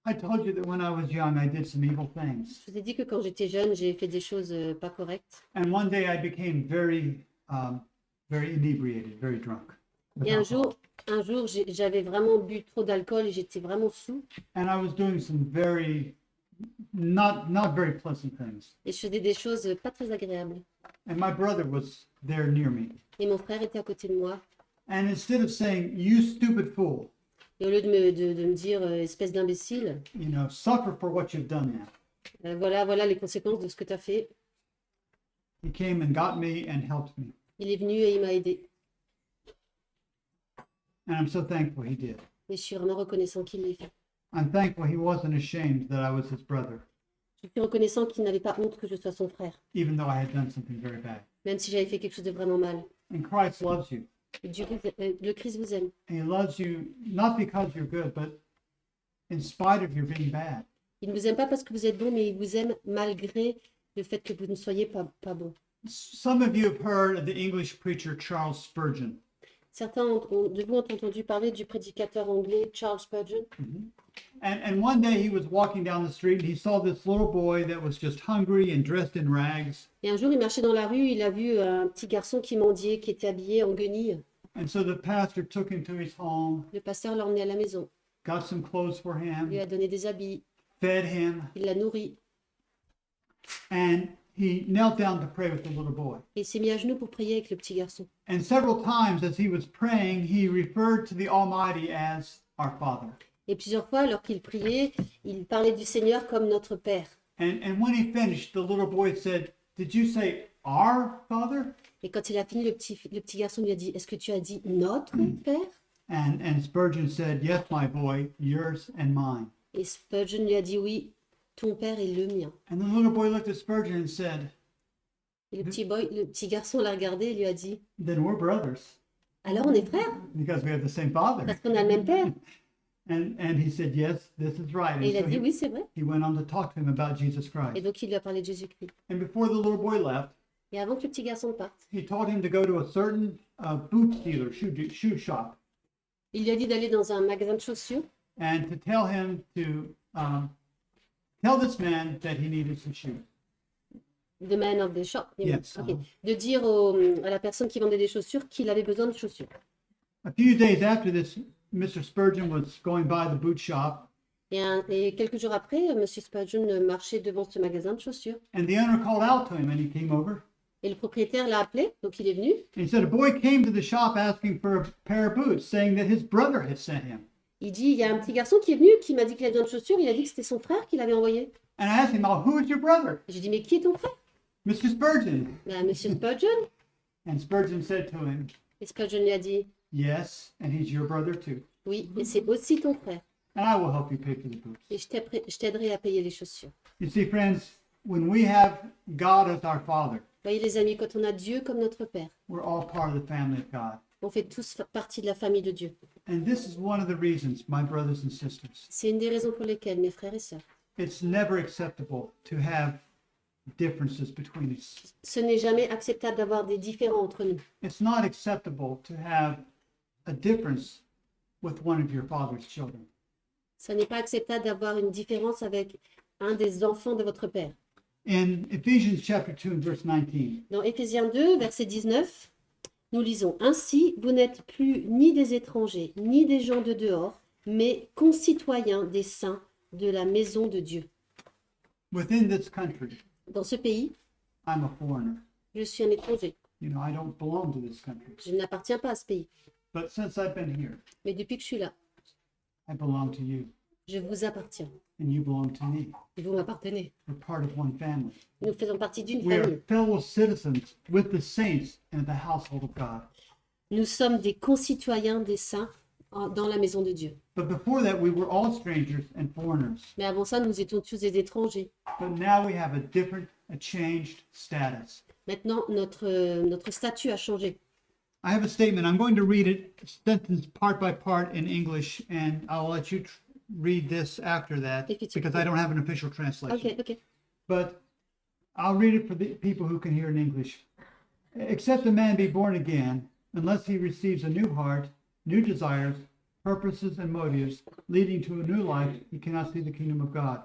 I told you that when I was young, I did some evil things. Je vous ai dit que quand j'étais jeune, j'ai fait des choses pas correctes. And one day I became very inebriated, very drunk. with Et alcohol. un jour, j'avais vraiment bu trop d'alcool et j'étais vraiment sous. And I was doing some very, not very pleasant things. Et je faisais des choses pas très agréables. And my brother was there near me. Et mon frère était à côté de moi. And instead of saying, you stupid fool, Et au lieu de me dire espèce d'imbécile, you know, suffer for what you've done now. voilà les conséquences de ce que tu as fait. He came and got me and helped me. Il est venu et il m'a aidé. And I'm so thankful he did. Et je suis vraiment reconnaissant qu'il l'ait fait. I'm thankful he wasn't ashamed that I was his brother, Je suis reconnaissant qu'il n'avait pas honte que je sois son frère, even though I had done something very bad. même si j'avais fait quelque chose de vraiment mal. And Christ loves you. Et le Christ vous aime. And he loves you not because you're good, but in spite of your being bad. Il ne vous aime pas parce que vous êtes bon, mais il vous aime malgré le fait que vous ne soyez pas bon. Some of you have heard of the English preacher Charles Spurgeon. Certains de vous ont entendu parler du prédicateur anglais Charles Spurgeon. And one day he was walking down the street and he saw this little boy that was just hungry and dressed in rags. Et un jour, il marchait dans la rue, il a vu un petit garçon qui mendiait, qui était habillé en guenilles. And so the pastor took him to his home, Le pasteur l'a emmené à la maison, got some clothes for lui him, a donné des habits, fed him, il l'a nourri. and he knelt down to pray with the little boy. Et il s'est mis à genoux pour prier avec le petit garçon. And several times as he was praying, he referred to the Almighty as our Father. Et plusieurs fois, alors qu'il priait, il parlait du Seigneur comme notre Père. And when he finished, the little boy said, "Did you say our Father?" Et quand il a fini, le petit garçon lui a dit, est-ce que tu as dit notre Père? And Spurgeon said, "Yes, my boy, yours and mine." Et Spurgeon lui a dit, oui, ton Père est le mien. And the little boy looked at Spurgeon and said, Et le petit garçon l'a regardé et lui a dit, "Then we're brothers alors on est frères, because we have the same Father." parce qu'on a le même Père. And he said, "Yes, this is right." Et il a And so dit, oui, c'est vrai. he went on to talk to him about Jesus Et Christ. donc il lui a parlé de Jésus-Christ. And before the little boy left, Et avant que le petit garçon parte, he told him to go to a certain boot dealer, shoe shop, il lui a dit d'aller dans un magasin de chaussures and to tell him to tell this man that he needed some shoes. The man of the shop. Yes, Ok. De dire à la personne qui vendait des chaussures qu'il avait besoin de chaussures. A few days after this, Mr. Spurgeon was going by the boot shop, Et quelques jours après, M. Spurgeon marchait devant ce magasin de chaussures. and the owner called out to him, and he came over. Et le propriétaire l'a appelé, donc il est venu. And he said, a boy came to the shop asking for a pair of boots, saying that his brother had sent him. Il dit, il y a un petit garçon qui est venu, qui m'a dit qu'il avait besoin de chaussures. Il a dit que c'était son frère qui l'avait envoyé. And I asked him, oh, who is your brother? J'ai dit, mais qui est ton frère? Mr. Spurgeon. Ben, M. Spurgeon. And Spurgeon said to him, Et Spurgeon lui a dit, yes, and he's your brother too. oui, et c'est aussi ton frère. And I will help you pay for the boots. Et je t'aiderai à payer les chaussures. You see, friends, when we have God as our Father, Voyez les amis, quand on a Dieu comme notre Père, we're all part of the family of God. on fait tous partie de la famille de Dieu. And this is one of the reasons, my brothers and sisters, C'est une des raisons pour lesquelles, mes frères et sœurs, it's never acceptable to have differences between us. ce n'est jamais acceptable d'avoir des différends entre nous. It's not acceptable to have a difference with one of your father's children. Ce n'est pas acceptable d'avoir une différence avec un des enfants de votre Père. In Ephesians chapter 2 and verse 19, Dans Éphésiens 2, verset 19, nous lisons « Ainsi, vous n'êtes plus ni des étrangers, ni des gens de dehors, mais concitoyens des saints de la maison de Dieu. within this country, » Dans ce pays, I'm a foreigner. je suis un étranger. You know, I don't belong to this country. Je n'appartiens pas à ce pays. But since I've been here, Mais depuis que je suis là, I belong to you, je vous appartiens. and you belong to me. Et vous m'appartenez. We're part of one family. Nous faisons partie d'une We are famille. fellow citizens with the saints in the household of God. Nous sommes des concitoyens des saints dans la maison de Dieu. But before that, we were all strangers and foreigners. Mais avant ça, nous étions tous des étrangers. But now we have a changed status. Maintenant, notre statut a changé. I have a statement. I'm going to read it sentence part by part in English, and I'll let you read this after that If it's- because I don't have an official translation. Ok, ok. But I'll read it for the people who can hear in English. Except a man be born again, unless he receives a new heart, new desires, purposes, and motives leading to a new life, he cannot see the kingdom of God.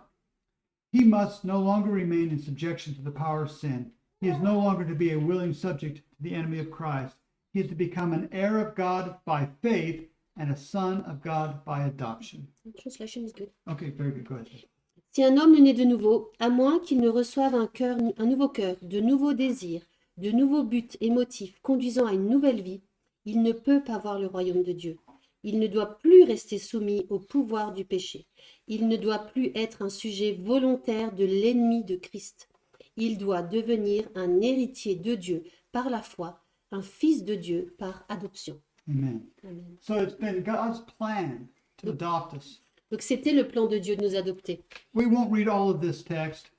He must no longer remain in subjection to the power of sin. He is no longer to be a willing subject to the enemy of Christ. He is to become an heir of God by faith and a son of God by adoption. Translation is good. Okay, very good. Go ahead. Si un homme est né de nouveau, à moins qu'il ne reçoive un nouveau cœur, de nouveaux désirs, de nouveaux buts et motifs conduisant à une nouvelle vie, il ne peut pas voir le royaume de Dieu. Il ne doit plus rester soumis au pouvoir du péché. Il ne doit plus être un sujet volontaire de l'ennemi de Christ. Il doit devenir un héritier de Dieu par la foi, un fils de Dieu par adoption. Amen. Amen. So it's been God's plan to adopt us. Donc c'était le plan de Dieu de nous adopter. We won't read all of this text,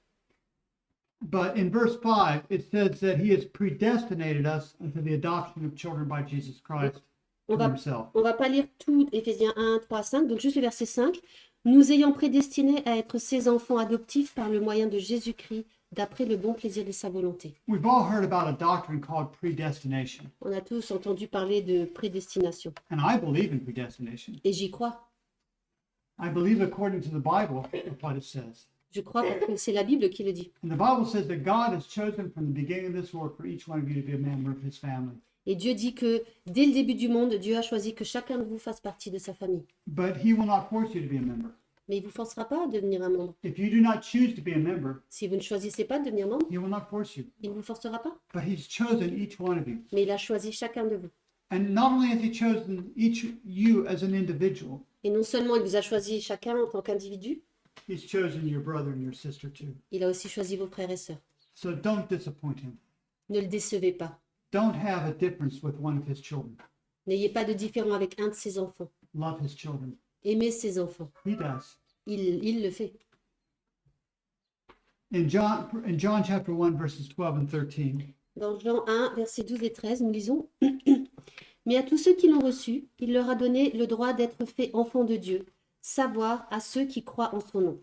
but in verse 5, it says that he has predestinated us into the adoption of children by Jesus Christ to On va, himself. on va pas lire tout Éphésiens 1, 3, 5, donc juste le verset 5. Nous ayant prédestinés à être ses enfants adoptifs par le moyen de Jésus-Christ, d'après le bon plaisir de sa volonté. We've all heard about a doctrine called predestination, On a tous entendu parler de prédestination. and I believe in predestination. Et j'y crois. I believe according to the Bible what it says. Je crois parce que c'est la Bible qui le dit. And the Bible says that God has chosen from the beginning of this world for each one of you to be a member of his family. Et Dieu dit que dès le début du monde, Dieu a choisi que chacun de vous fasse partie de sa famille. But he will not force you to be a member. Mais il ne vous forcera pas à devenir un membre. If you do not choose to be a member, Si vous ne choisissez pas de devenir membre, he will not force you. il ne vous forcera pas. But he's chosen each one of you. Mais il a choisi chacun de vous. And not only has he chosen each you as an individual, Et non seulement il vous a choisi chacun en tant qu'individu, he's chosen your brother and your sister too. il a aussi choisi vos frères et sœurs. So don't disappoint him. Ne le décevez pas. Don't have a difference with one of his children. N'ayez pas de différend avec un de ses enfants. Love his children. Aimez ses enfants. He does. Il le fait. In John chapter 1, verses 12 and 13, Dans Jean 1, versets 12 et 13, nous lisons « Mais à tous ceux qui l'ont reçu, il leur a donné le droit d'être faits enfants de Dieu, savoir à ceux qui croient en son nom,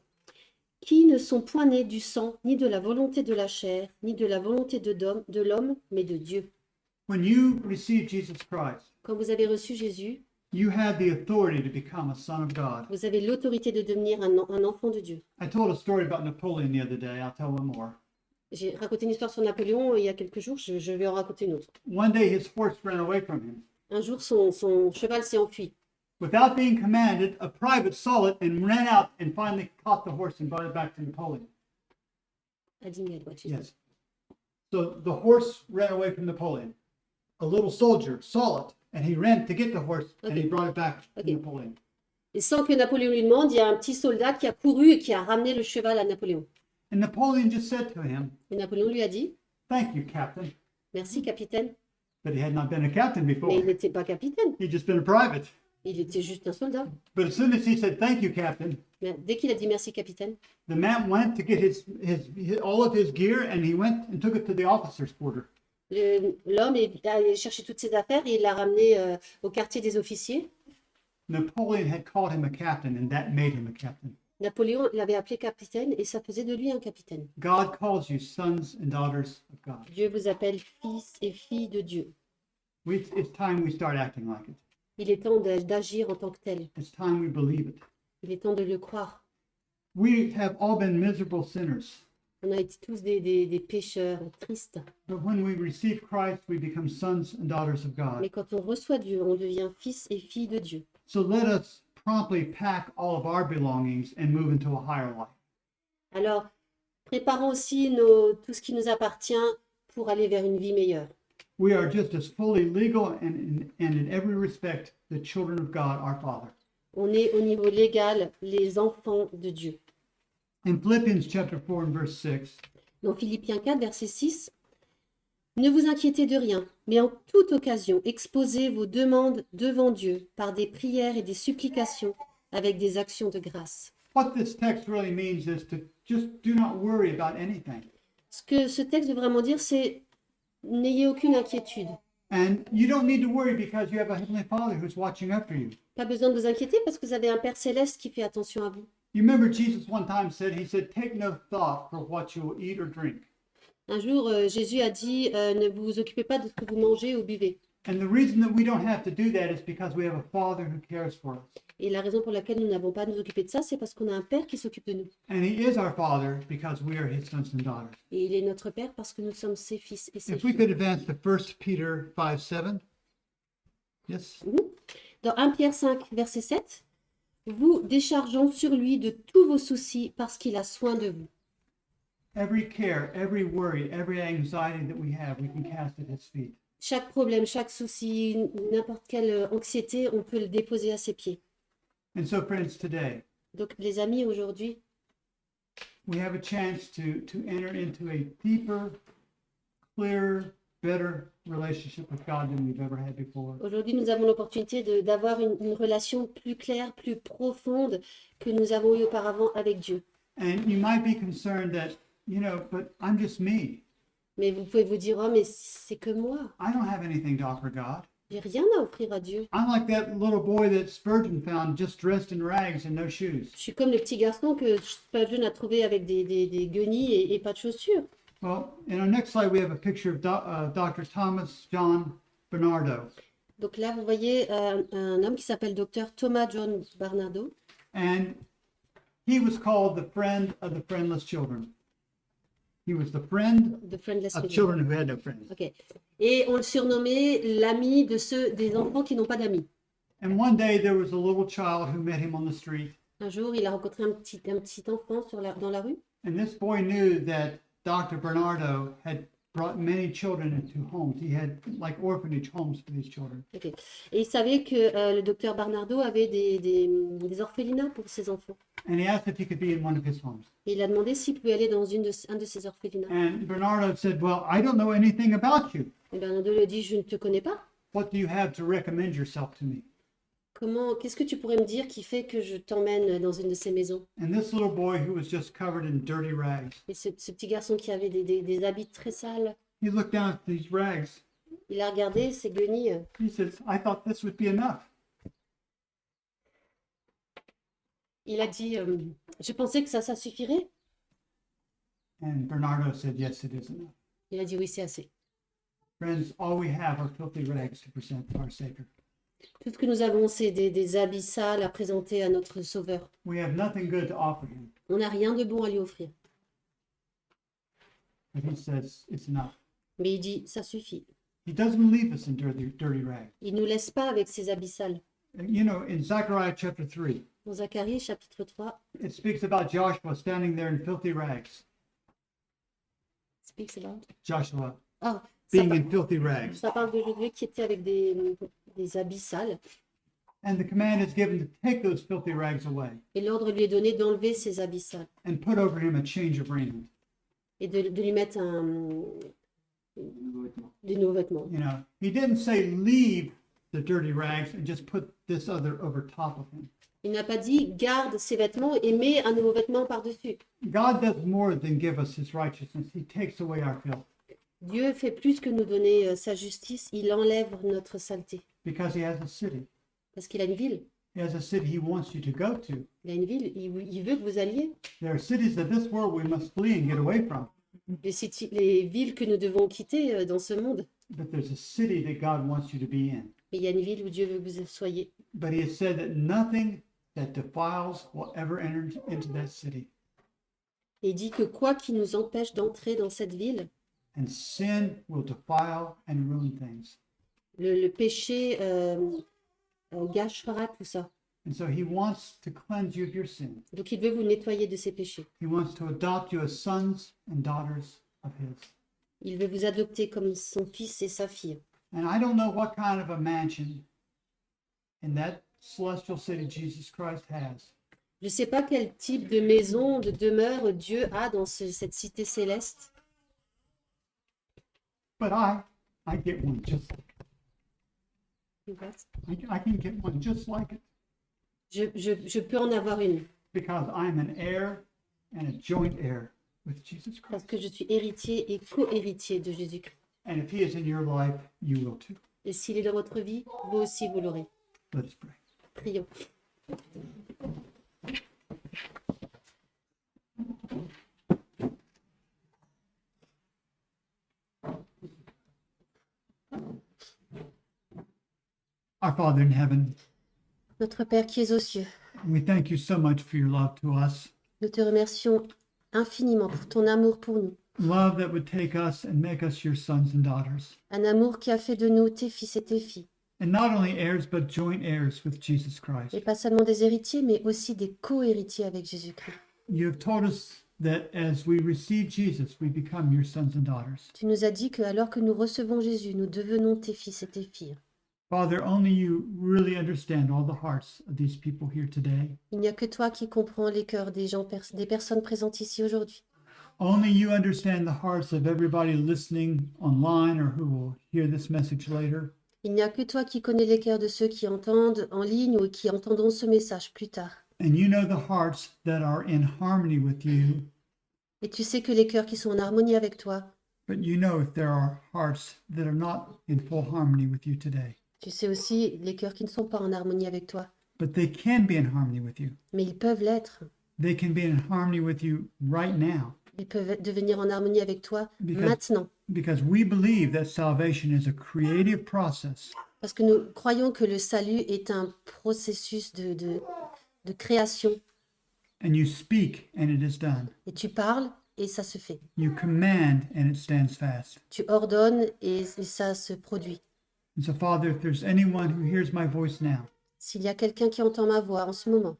qui ne sont point nés du sang, ni de la volonté de la chair, ni de la volonté de l'homme, mais de Dieu. » when you receive Jesus Christ, Quand vous avez reçu Jésus, You have the authority to become a son of God. Vous avez l'autorité de devenir un enfant de Dieu. I told a story about Napoleon the other day. I'll tell one more. J'ai raconté une histoire sur Napoléon il y a quelques jours, je vais en raconter une autre. One day his horse ran away from him. Un jour, son cheval s'est enfui. Without being commanded, a private saw it and ran out and finally caught the horse and brought it back to Napoleon. I didn't get what you said. Yes. So the horse ran away from Napoleon. A little soldier saw it and he ran to get the horse and he Okay. brought it back to Okay. Napoleon. Et sans que Napoléon lui demande, il y a un petit soldat qui a couru et qui a ramené le cheval à Napoléon. And Napoleon just said to him, Et Napoléon lui a dit, "Thank you, Captain." merci capitaine. But he had not been a captain Mais before. il n'était pas capitaine, He'd just been a private. il était juste un soldat. But as soon as he said, "Thank you, Captain," Mais dès qu'il a dit merci capitaine, the man went to get all of his gear and he went and took it to the officers' quarter. l'homme est allé chercher toutes ses affaires et il l'a ramené au quartier des officiers. Napoleon had called him a captain and that made him a captain. Napoléon l'avait appelé capitaine et ça faisait de lui un capitaine. God calls you sons and daughters of God. Dieu vous appelle fils et filles de Dieu. It's time we start acting like it. Il est temps d'agir en tant que tel. It's time we believe it. Il est temps de le croire. We have all been miserable sinners, On a été tous des pécheurs tristes. but when we receive Christ, we become sons and daughters of God. Mais quand on reçoit Dieu, on devient fils et fille de Dieu. So let us promptly pack all of our belongings and move into a higher life. Alors, préparons aussi tout ce qui nous appartient pour aller vers une vie meilleure. We are just as fully legal and in every respect the children of God, our Father. On est au niveau légal les enfants de Dieu. In Philippians chapter 4 and verse 6, Dans Philippiens 4, verset 6, ne vous inquiétez de rien, mais en toute occasion, exposez vos demandes devant Dieu par des prières et des supplications avec des actions de grâce. what this text really means is to just do not worry about anything. Ce que ce texte veut vraiment dire, c'est n'ayez aucune inquiétude. And you don't need to worry because you have a Heavenly Father who's watching after you. Pas besoin de vous inquiéter parce que vous avez un Père céleste qui fait attention à vous. You remember Jesus one time said, he said, take no thought for what you will eat or drink. Un jour, Jésus a dit, ne vous occupez pas de ce que vous mangez ou buvez. And the reason that we don't have to do that is because we have a Father who cares for us. Et la raison pour laquelle nous n'avons pas à nous occuper de ça, c'est parce qu'on a un Père qui s'occupe de nous. And He is our Father because we are His sons and daughters. Et il est notre Père parce que nous sommes ses fils et ses If we filles. could advance to 1 Peter 5:7. Yes. Dans 1 Pierre 5, verset 7, vous déchargeons sur lui de tous vos soucis parce qu'il a soin de vous. Every care, every worry, every anxiety that we have, we can cast at His feet. Chaque problème, chaque souci, n'importe quelle anxiété, on peut le déposer à ses pieds. And so, friends, today Donc, les amis, aujourd'hui, we have a chance to enter into a deeper, clearer, better relationship with God than we've ever had before. aujourd'hui, nous avons l'opportunité d'avoir une relation plus claire, plus profonde que nous avons eue auparavant avec Dieu. And you might be concerned that, but I'm just me. Mais vous pouvez vous dire, oh, mais c'est que moi, I don't have anything to offer God. j'ai rien à offrir à Dieu. I'm like that little boy that Spurgeon found just dressed in rags and no shoes. Je suis comme le petit garçon que Spurgeon a trouvé avec des guenilles et pas de chaussures. Well, in our next slide, we have a picture of Dr. Thomas John Bernardo. Donc là, vous voyez un homme qui s'appelle Dr. Thomas John Barnardo. And he was called the friend of the friendless children. He was the friend The Friendless of Children. children who had no friends. Ok. Et on le surnommait l'ami des enfants qui n'ont pas d'amis. And one day there was a little child who met him on the street. Un jour, il a rencontré un petit enfant dans la rue. And this boy knew that Dr. Bernardo had brought many children into homes. He had like orphanage homes for these children. Ok. Et il savait que le docteur Barnardo avait des orphelinats pour ses enfants. And he asked if he could be in one of his homes. Et il a demandé s'il pouvait aller dans un de ces orphelinats. And Bernardo said, well, I don't know anything about you. Et Barnardo lui a dit, je ne te connais pas. What do you have to recommend yourself to me? Qu'est-ce que tu pourrais me dire qui fait que je t'emmène dans une de ces maisons? And this little boy who was just covered in dirty rags, Et ce petit garçon qui avait des habits très sales, he looked down at these rags. il a regardé ses guenilles. He says, I thought this would be enough. Il a dit, je pensais que ça suffirait. And Bernardo said, yes, it is enough. Il a dit, oui, c'est assez. Friends, all we have are filthy rags to present to our Savior. Tout ce que nous avons, c'est des habits sales à présenter à notre Sauveur. We have nothing good to offer him. On n'a rien de bon à lui offrir. But he says it's enough. Mais il dit, ça suffit. He doesn't leave us in dirty rags. Il ne nous laisse pas avec ses habits sales. You know, in Zechariah chapter 3, Dans Zacharie, chapitre 3, it speaks about Joshua standing there in filthy rags. speaks about... Joshua Ah, being in filthy rags. ça parle de Josué qui était avec des habits sales. And the command is given to take those filthy rags away Et l'ordre lui est donné d'enlever ses habits sales and put over him a change of raiment. et de lui mettre des nouveaux vêtements. You know, he didn't say leave the dirty rags and just put this other over top of him. Il n'a pas dit garde ses vêtements et mets un nouveau vêtement par-dessus. God does more than give us his righteousness. He takes away our filth Dieu fait plus que nous donner sa justice, il enlève notre saleté. because he has a city. Parce qu'il a une ville. He has a city he wants you to go to. Il a une ville, il veut que vous alliez. There are cities of this world we must flee and get away from. Les villes que nous devons quitter dans ce monde. But there's a city that God wants you to be in. Mais il y a une ville où Dieu veut que vous soyez. But he has said that nothing that defiles will ever enter into that city. Et il dit que quoi qui nous empêche d'entrer dans cette ville, And sin will defile and ruin things. le péché gâchera tout ça. And so he wants to cleanse you of your sin. Donc il veut vous nettoyer de ces péchés. He wants to adopt you as sons and daughters of his. Il veut vous adopter comme son fils et sa fille. And I don't know what kind of a mansion in that celestial city Jesus Christ has. Je ne sais pas quel type de maison, de demeure Dieu a dans cette cité céleste, But I get one just like it. I can get one just like it je peux en avoir une because I'm an heir and a joint heir with Jesus parce Christ. que je suis héritier et co-héritier de Jésus-Christ. And if he is in your life, you will too. Et s'il est dans votre vie, vous aussi vous l'aurez. Let's pray. Prions. Our Father in heaven, Notre Père qui es aux cieux, we thank you so much for your love to us. nous te remercions infiniment pour ton amour pour nous. Love that would take us and make us your sons and daughters. Un amour qui a fait de nous tes fils et tes filles. And not only heirs, but joint heirs with Jesus Christ. Et pas seulement des héritiers, mais aussi des co-héritiers avec Jésus-Christ. You have told us that as we receive Jesus, we become your sons and daughters. Tu nous as dit que alors que nous recevons Jésus, nous devenons tes fils et tes filles. Father, only you really understand all the hearts of these people here today. Il n'y a que toi qui comprends les cœurs des gens, des personnes présentes ici aujourd'hui. Only you understand the hearts of everybody listening online or who will hear this message later. Il n'y a que toi qui connais les cœurs de ceux qui entendent en ligne ou qui entendront ce message plus tard. And you know the hearts that are in harmony with you, Et tu sais que les cœurs qui sont en harmonie avec toi, but you know if there are hearts that are not in full harmony with you today. tu sais aussi les cœurs qui ne sont pas en harmonie avec toi. But they can be in harmony with you. Mais ils peuvent l'être. They can be in harmony with you right now. Ils peuvent devenir en harmonie avec toi Because- maintenant. Because we believe that salvation is a creative process. Parce que nous croyons que le salut est un processus de création. And you speak and it is done. Et tu parles et ça se fait. You command and it stands fast. Tu ordonnes et ça se produit. And so, Father, if there's anyone who hears my voice now, S'il y a quelqu'un qui entend ma voix en ce moment,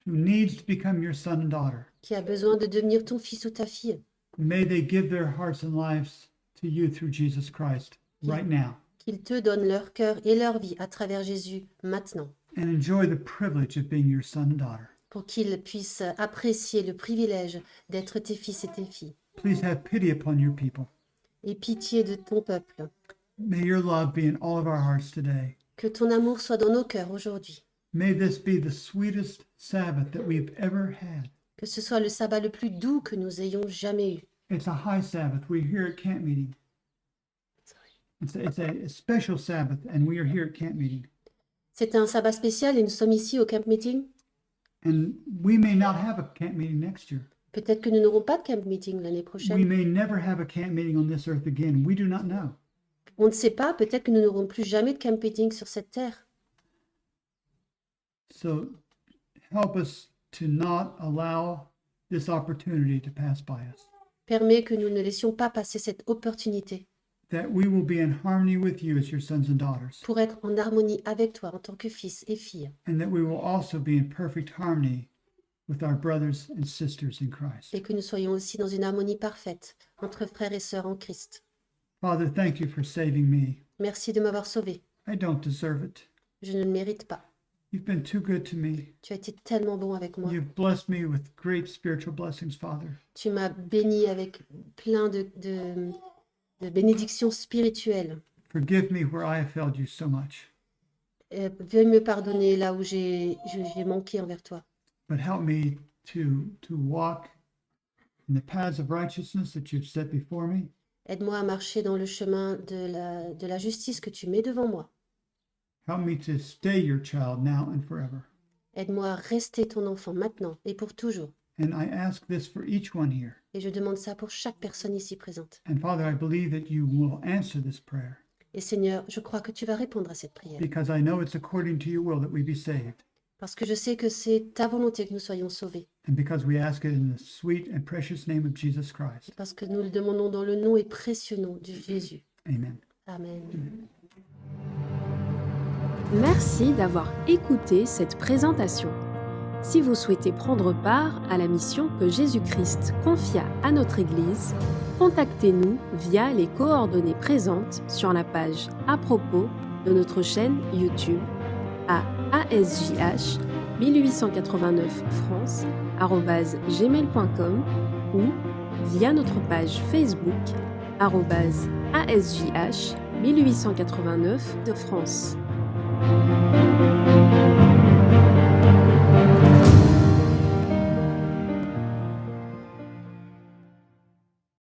who needs to become your son and daughter, qui a besoin de devenir ton fils ou ta fille, may they give their hearts and lives to you through Jesus Christ right now qu'ils te donnent leur cœur et leur vie à travers Jésus maintenant, and enjoy the privilege of being your son and daughter. pour qu'ils puissent apprécier le privilège d'être tes fils et tes filles. Please have pity upon your people. Aie pitié de ton peuple. May your love be in all of our hearts today. Que ton amour soit dans nos cœurs aujourd'hui. May this be the sweetest Sabbath that we've ever had. Que ce soit le sabbat le plus doux que nous ayons jamais eu. It's a high Sabbath. We're here at camp meeting. It's a special Sabbath, and we are here at camp meeting. C'est un sabbat spécial et nous sommes ici au camp meeting. And we may not have a camp meeting next year. Peut-être que nous n'aurons pas de camp meeting l'année We prochaine. may never have a camp meeting on this earth again. We do not know. On ne sait pas, peut-être que nous n'aurons plus jamais de camp meeting sur cette terre. So help us to not allow this opportunity to pass by us, Permets que nous ne laissions pas passer cette opportunité that we will be in harmony with you as your sons and daughters, pour être en harmonie avec toi en tant que fils et fille, and that we will also be in perfect harmony with our brothers and sisters in Christ. et que nous soyons aussi dans une harmonie parfaite entre frères et sœurs en Christ. Father, thank you for saving me. Merci de m'avoir sauvé. I don't deserve it. Je ne le mérite pas. You've been too good to me. Tu as été tellement bon avec moi. You've blessed me with great spiritual blessings, Father. Tu m'as béni avec plein de bénédictions spirituelles. Forgive me where I have failed you so much, Veuille me pardonner là où j'ai manqué envers toi. but help me to walk in the paths of righteousness that you've set before me. Aide-moi à marcher dans le chemin de la justice que tu mets devant moi. Help me to stay your child now and forever. Aide-moi à rester ton enfant maintenant et pour toujours. And I ask this for each one here. Et je demande ça pour chaque personne ici présente. And Father, I believe that you will answer this prayer Et Seigneur, je crois que tu vas répondre à cette prière. because I know it's according to your will that we be saved. Parce que je sais que c'est ta volonté que nous soyons sauvés. And because we ask it in the sweet and precious name of Jesus Christ. Et parce que nous le demandons dans le nom et précieux nom de Jésus. Amen. Amen. Merci d'avoir écouté cette présentation. Si vous souhaitez prendre part à la mission que Jésus-Christ confia à notre Église, contactez-nous via les coordonnées présentes sur la page à propos de notre chaîne YouTube à ASJH 1889 France@gmail.com ou via notre page Facebook @ASJH 1889 de France.